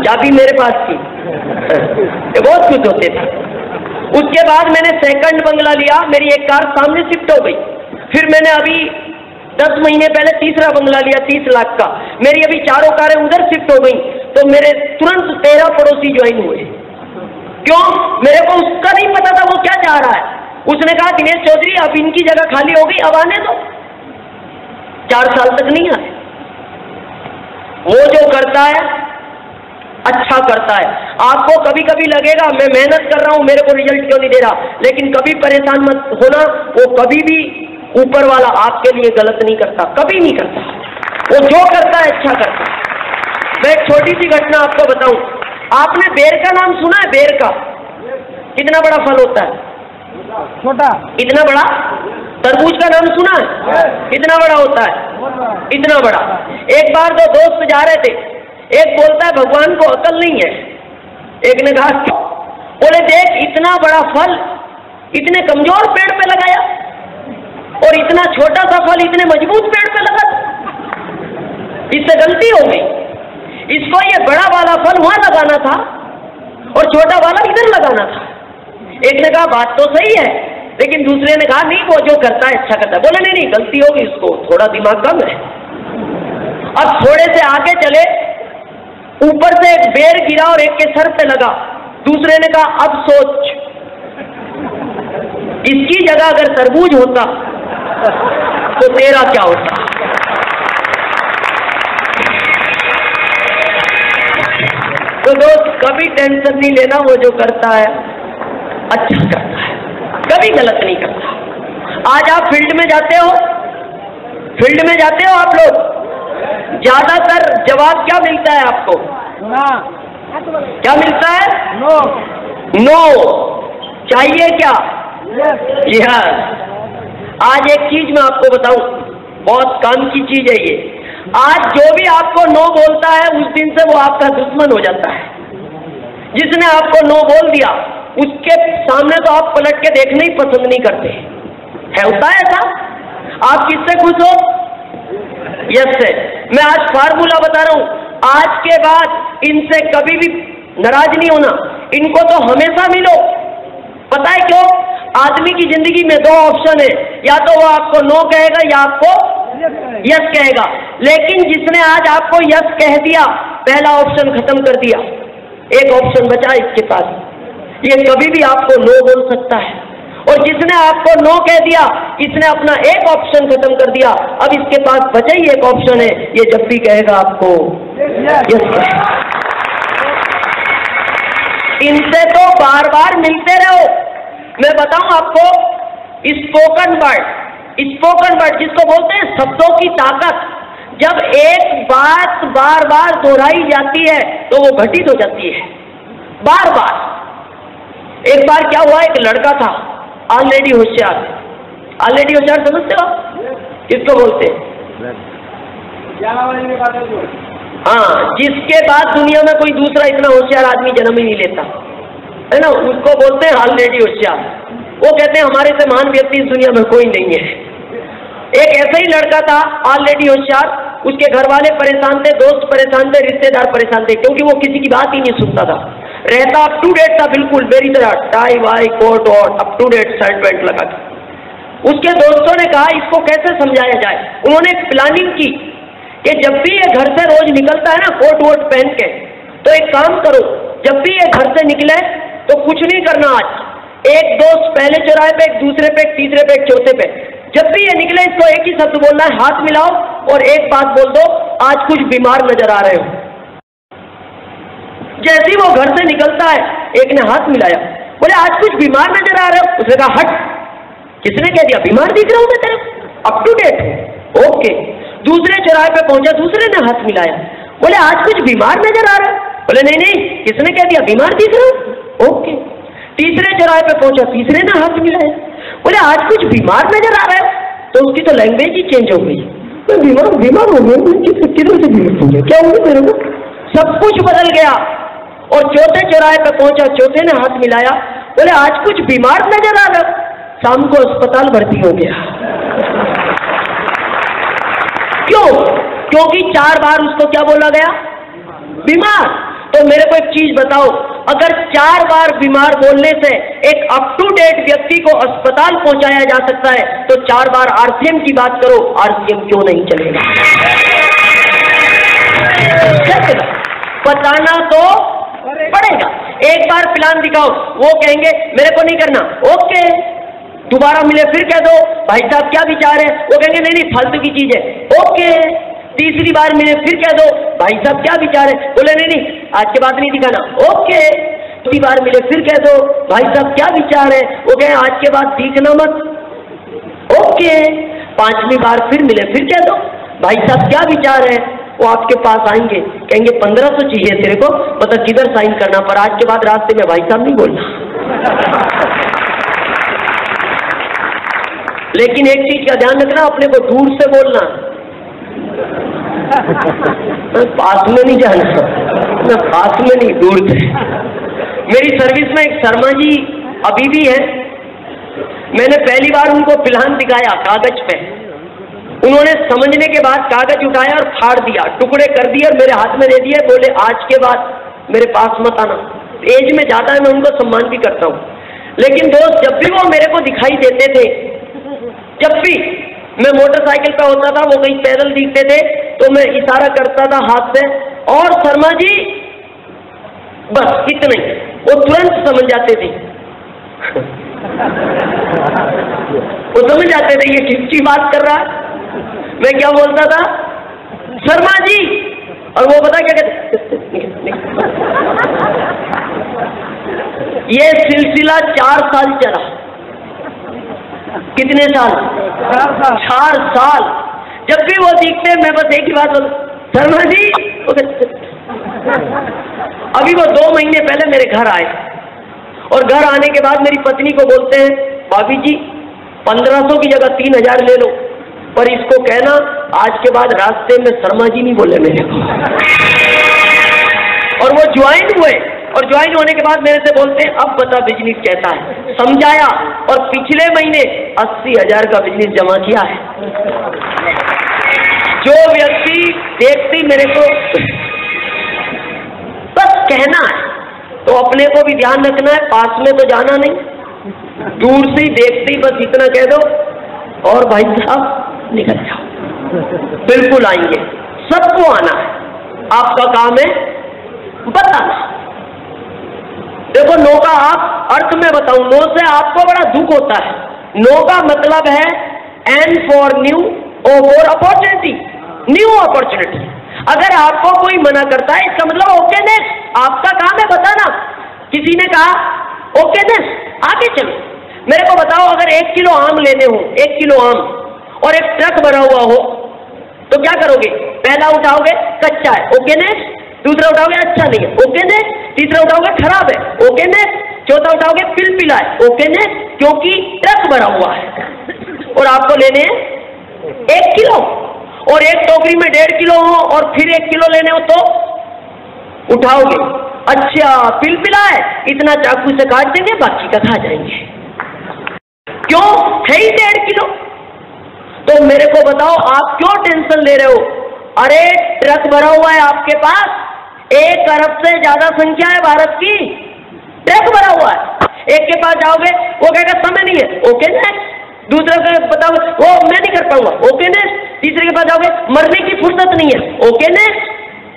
चाबी मेरे पास थी। ये बहुत खुश होते थे। उसके बाद मैंने सेकंड बंगला लिया, मेरी 1 कार सामने शिफ्ट हो गई। फिर मैंने अभी 10 महीने पहले तीसरा बंगला लिया 30 लाख का। मेरी अभी 4 कारें उधर शिफ्ट हो गई। तो मेरे तुरंत 13 पड़ोसी ज्वाइन हुए। क्यों? मेरे को उसका नहीं पता था वो क्या चाह रहा है। उसने कहा दिनेश चौधरी अब इनकी जगह खाली हो गई, अब आने दो। 4 साल तक नहीं आए। वो जो करता है अच्छा करता है। आपको कभी कभी लगेगा मैं मेहनत कर रहा हूं, मेरे को रिजल्ट क्यों नहीं दे रहा, लेकिन कभी परेशान मत होना। वो कभी भी ऊपर वाला आपके लिए गलत नहीं करता, कभी नहीं करता। वो जो करता है अच्छा करता है। मैं एक छोटी सी घटना आपको बताऊं। आपने बेर का नाम सुना है? बेर का कितना बड़ा फल होता है? छोटा। इतना बड़ा। तरबूज का नाम सुना है? कितना बड़ा होता है? इतना बड़ा। एक बार 2 दोस्त जा रहे थे। एक बोलता है भगवान को अकल नहीं है। एक ने कहा क्यों? बोले देख इतना बड़ा फल इतने कमजोर पेड़ पे लगाया, और इतना छोटा सा फल इतने मजबूत पेड़ पे लगा। इससे गलती हो गई। इसको ये बड़ा वाला फल वहां लगाना था और छोटा वाला इधर लगाना था। एक ने कहा बात तो सही है, लेकिन दूसरे ने कहा नहीं, वो जो करता है अच्छा करता है। बोले नहीं, गलती होगी, उसको थोड़ा दिमाग कम है। अब थोड़े से आगे चले, ऊपर से एक बेर गिरा और एक के सर पे लगा। दूसरे ने कहा अब सोच, इसकी जगह अगर तरबूज होता तो तेरा क्या होता। तो दोस्त कभी टेंशन नहीं लेना, वो जो करता है अच्छा करता है, कभी गलत नहीं करता। आज आप फील्ड में जाते हो, आप लोग, ज्यादातर जवाब क्या मिलता है आपको? क्या मिलता है? नो। चाहिए क्या? यस। आज एक चीज मैं आपको बताऊं, बहुत काम की चीज है ये। आज जो भी आपको नो बोलता है, उस दिन से वो आपका दुश्मन हो जाता है। जिसने आपको नो बोल दिया, उसके सामने तो आप पलट के देखना ही पसंद नहीं करते है। होता है ऐसा? आप किससे खुश हो? यस से। मैं आज फार्मूला बता रहा हूं, आज के बाद इनसे कभी भी नाराज नहीं होना, इनको तो हमेशा मिलो। पता है क्यों? आदमी की जिंदगी में दो ऑप्शन है, या तो वो आपको नो कहेगा या आपको यस कहेगा। लेकिन जिसने आज आपको यस कह दिया, पहला ऑप्शन खत्म कर दिया, एक ऑप्शन बचा इसके पास, ये कभी भी आपको नो बोल सकता है। और जिसने आपको नो कह दिया, इसने अपना एक ऑप्शन खत्म कर दिया, अब इसके पास बचा ही एक ऑप्शन है, ये जब भी कहेगा आपको यस कहेगा। इनसे तो बार बार मिलते रहो। मैं बताऊं आपको, स्पोकन वर्ड जिसको बोलते हैं शब्दों की ताकत, जब एक बात बार बार दोहराई जाती है तो वो घटित हो जाती है बार बार। एक बार क्या हुआ, एक लड़का था ऑलरेडी होशियार। ऑलरेडी होशियार समझते हो किसको बोलते हैं? हाँ, जिसके बाद दुनिया में कोई दूसरा इतना होशियार आदमी जन्म ही नहीं लेता है ना, उसको बोलते हैं ऑलरेडी होशियार। वो कहते हैं हमारे से महान व्यक्ति इस दुनिया में कोई नहीं है। एक ऐसा ही लड़का था ऑलरेडी होशियार, उसके घर वाले परेशान थे, दोस्त परेशान थे, रिश्तेदार परेशान थे, क्योंकि वो किसी की बात ही नहीं सुनता था। रहता अप टू डेट था, बिल्कुल मेरी तरह, टाई वाई कोट और up to date shirt pant लगा के। उसके दोस्तों ने कहा इसको कैसे समझाया जाए। उन्होंने एक प्लानिंग की कि जब भी ये घर से रोज निकलता है ना कोट वोट पहन के, तो एक काम करो, जब भी ये घर से निकले तो कुछ नहीं करना। आज एक दोस्त पहले चौराहे पे, एक दूसरे पे, एक तीसरे पे, एक चौथे पे, जब भी ये निकले इसको एक ही शब्द बोलना है, हाथ मिलाओ और एक बात बोल दो, आज कुछ बीमार नजर आ रहे हो। जैसे ही वो घर से निकलता है, एक ने हाथ मिलाया, बोले आज कुछ बीमार नजर आ रहे हो। उसने कहा हट, किसने कह दिया बीमार दिख रहा हूं मैं तेरे, अप टू डेट हूं। ओके। दूसरे चौराहे पे पहुंचा, दूसरे ने हाथ मिलाया, बोले आज कुछ बीमार नजर आ रहा है। बोले नहीं नहीं, किसने कह दिया बीमार दिख रहा हूं। ओके। तीसरे चौराहे पे पहुंचा, तीसरे ने हाथ मिलाया, बोले आज कुछ बीमार नजर आ रहा है। तो उसकी तो लैंग्वेज ही चेंज हो गई, मैं बीमार हो गया, किधर से बीमार हो गया, क्या हुआ मेरे को, सब कुछ बदल गया। और चौथे चौराहे पे पहुंचा, चौथे ने हाथ मिलाया, बोले आज कुछ बीमार नजर आ रहा है। शाम को अस्पताल भर्ती हो गया। क्यों? क्योंकि 4 बार उसको क्या बोला गया, बीमार। तो मेरे को एक चीज बताओ, अगर 4 बार बीमार बोलने से एक अप टू डेट व्यक्ति को अस्पताल पहुंचाया जा सकता है, तो 4 बार आरसीएम की बात करो, आरसीएम क्यों नहीं चलेगा? बताना तो पड़ेगा। एक बार प्लान दिखाओ, वो कहेंगे मेरे को नहीं करना, ओके। दोबारा मिले फिर कह दो भाई साहब क्या विचार है, वो कहेंगे नहीं नहीं फालतू की चीज है, ओके। तीसरी बार मिले फिर कह दो भाई साहब क्या विचार है, बोले नहीं नहीं आज के बाद नहीं दिखाना, ओके। दूसरी बार मिले फिर कह दो भाई साहब क्या विचार है, वो कहे आज के बाद दिखना मत, ओके। 5वीं बार फिर मिले फिर कह दो भाई साहब क्या विचार है, वो आपके पास आएंगे, कहेंगे 1500 चाहिए तेरे को, मतलब किधर साइन करना, पर आज के बाद रास्ते में भाई साहब नहीं बोलना। लेकिन एक चीज का ध्यान रखना, अपने को दूर से बोलना, पास में नहीं जाना, मैं पास में नहीं, दूर से। मेरी सर्विस में एक शर्मा जी अभी भी है, मैंने पहली बार उनको प्लान दिखाया कागज पे, उन्होंने समझने के बाद कागज उठाया और फाड़ दिया, टुकड़े कर दिए और मेरे हाथ में दे दिए, बोले आज के बाद मेरे पास मत आना। एज में ज्यादा है, मैं उनको सम्मान भी करता हूँ। लेकिन दोस्त जब भी वो मेरे को दिखाई देते थे, जब भी मैं मोटरसाइकिल पे होता था, वो कहीं पैदल दिखते थे, तो मैं इशारा करता था हाथ से, और शर्मा जी, बस इतना ही। वो तुरंत समझ जाते थे वो समझ जाते थे ये किसकी बात कर रहा है। मैं क्या बोलता था, शर्मा जी, और वो बता क्या कहते। ये सिलसिला 4 साल चला। कितने साल? 4 साल। जब भी वो दिखते मैं बस एक ही बात बोलता, शर्मा जी। अभी वो 2 महीने पहले मेरे घर आए, और घर आने के बाद मेरी पत्नी को बोलते हैं, भाभी जी 1500 की जगह 3000 ले लो, पर इसको कहना आज के बाद रास्ते में शर्मा जी नहीं बोले मेरे को। और वो ज्वाइन हुए, और ज्वाइन होने के बाद मेरे से बोलते हैं, अब बता बिजनेस कैसा है। समझाया, और पिछले महीने 80,000 का बिजनेस जमा किया है। जो व्यक्ति देखती मेरे को बस कहना है, तो अपने को भी ध्यान रखना है, पास में तो जाना नहीं, दूर से ही देखती बस इतना कह दो, और भाई साहब निकल जाओ। बिल्कुल आएंगे, सबको आना है, आपका काम है बताना। देखो, नो का आप अर्थ में बताऊं, नो से आपको बड़ा दुख होता है। नो का मतलब है N for new, O for opportunity, new opportunity. अगर आपको कोई मना करता है, इसका मतलब ओके नेक्स्ट, आपका काम है बताना। किसी ने कहा ओके नेक्स्ट, आगे चलो। मेरे को बताओ, अगर 1 किलो आम लेने हो, 1 किलो आम, और एक ट्रक भरा हुआ हो, तो क्या करोगे? पहला उठाओगे कच्चा है, ओके नेक्स्ट। दूसरा उठाओगे अच्छा नहीं है, ओके नेक्स्ट। तीसरा उठाओगे खराब है, ओके नेक्स्ट। चौथा उठाओगे पिलपिला है, ओके नेक्स्ट, क्योंकि ट्रक भरा हुआ है। और आपको लेने हैं 1 किलो, और एक टोकरी में 1.5 किलो हो, और फिर 1 किलो लेने हो तो उठाओगे, अच्छा पिलपिला है, इतना चाकू से काट देंगे, बाकी का खा जाएंगे। क्यों? है ही 1.5 किलो। तो मेरे को बताओ, आप क्यों टेंशन ले रहे हो? अरे ट्रक भरा हुआ है आपके पास, 1 अरब से ज्यादा संख्या है भारत की, ट्रक भरा हुआ है। एक के पास जाओगे, वो कहेगा समय नहीं है, ओके नेक्स्ट। दूसरा को बताओगे, वो मैं नहीं कर पाऊंगा, ओके नेक्स्ट। तीसरे के पास जाओगे, मरने की फुर्सत नहीं है, ओके नेक्स्ट।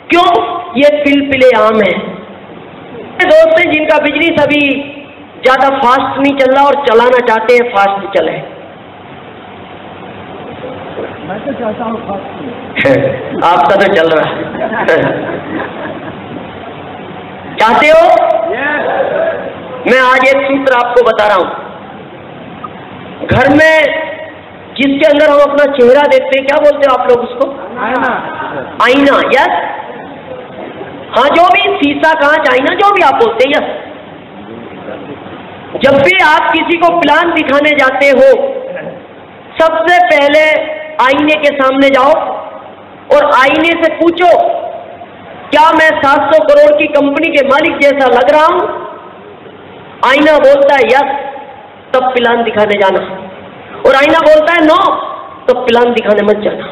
क्यों? ये पिलपिले आम है। दोस्त हैं जिनका बिजनेस अभी ज्यादा फास्ट नहीं चल रहा, और चलाना चाहते हैं फास्ट चले। मैं तो चाहता हूँ फास्ट। आपका तो चल रहा है। चाहते हो? मैं आज एक सूत्र आपको बता रहा हूं। घर में जिसके अंदर हम अपना चेहरा देखते हैं, क्या बोलते हो आप लोग उसको? आईना। आईना, यस। हाँ, जो भी शीशा, कांच, आईना, जो भी आप बोलते हैं, यस। जब भी आप किसी को प्लान दिखाने जाते हो, सबसे पहले आईने के सामने जाओ और आईने से पूछो, क्या मैं 700 करोड़ की कंपनी के मालिक जैसा लग रहा हूं? आईना बोलता है यस, तब प्लान दिखाने जाना। और आईना बोलता है नो, तब प्लान दिखाने मत जाना।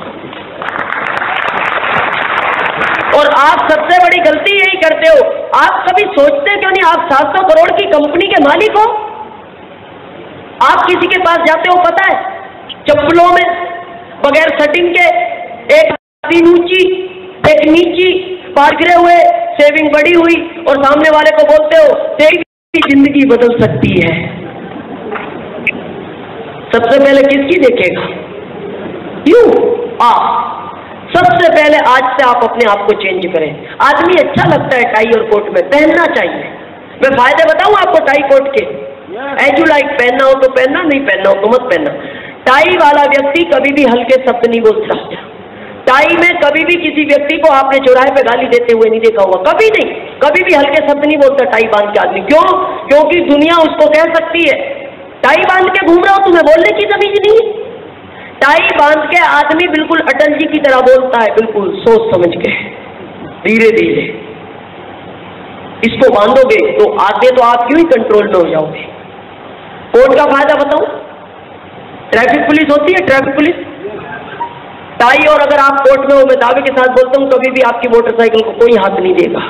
और आप सबसे बड़ी गलती यही करते हो, आप कभी सोचते क्यों नहीं आप 700 करोड़ की कंपनी के मालिक हो? आप किसी के पास जाते हो, पता है, चप्पलों में, बगैर शर्टिंग के, एक 3 ऊंची एक नीची, बाल गिरे हुए, सेविंग बड़ी हुई, और सामने वाले को बोलते हो तेरी जिंदगी बदल सकती है। सबसे पहले किसकी देखेगा? यू। आप सबसे पहले आज से आप अपने आप को चेंज करें। आदमी अच्छा लगता है टाई और कोट में, पहनना चाहिए। मैं फायदे बताऊं आपको टाई कोट के? एज यू लाइक, पहनना हो तो पहनना, नहीं पहनना हो तो मत पहनना। टाई वाला व्यक्ति कभी भी हल्के शब्द नहीं बोलता। टाई में कभी भी किसी व्यक्ति को आपने चौराहे पे गाली देते हुए नहीं देखा होगा, कभी नहीं, कभी भी हल्के शब्द नहीं बोलता टाई बांध के आदमी। क्यों? क्योंकि दुनिया उसको कह सकती है टाई बांध के घूम रहा हो, तुम्हें बोलने की तमीज नहीं। टाई बांध के आदमी बिल्कुल अटल जी की तरह बोलता है, बिल्कुल सोच समझ के, धीरे धीरे। इसको बांधोगे तो आगे तो आप यूं ही कंट्रोल में हो जाओगे। कोर्ट का फायदा बताऊं? ट्रैफिक पुलिस होती है, ट्रैफिक पुलिस, टाई, और अगर आप कोर्ट में हो, मैं दावे के साथ बोलता हूं कभी भी आपकी मोटरसाइकिल को कोई हाथ नहीं देगा।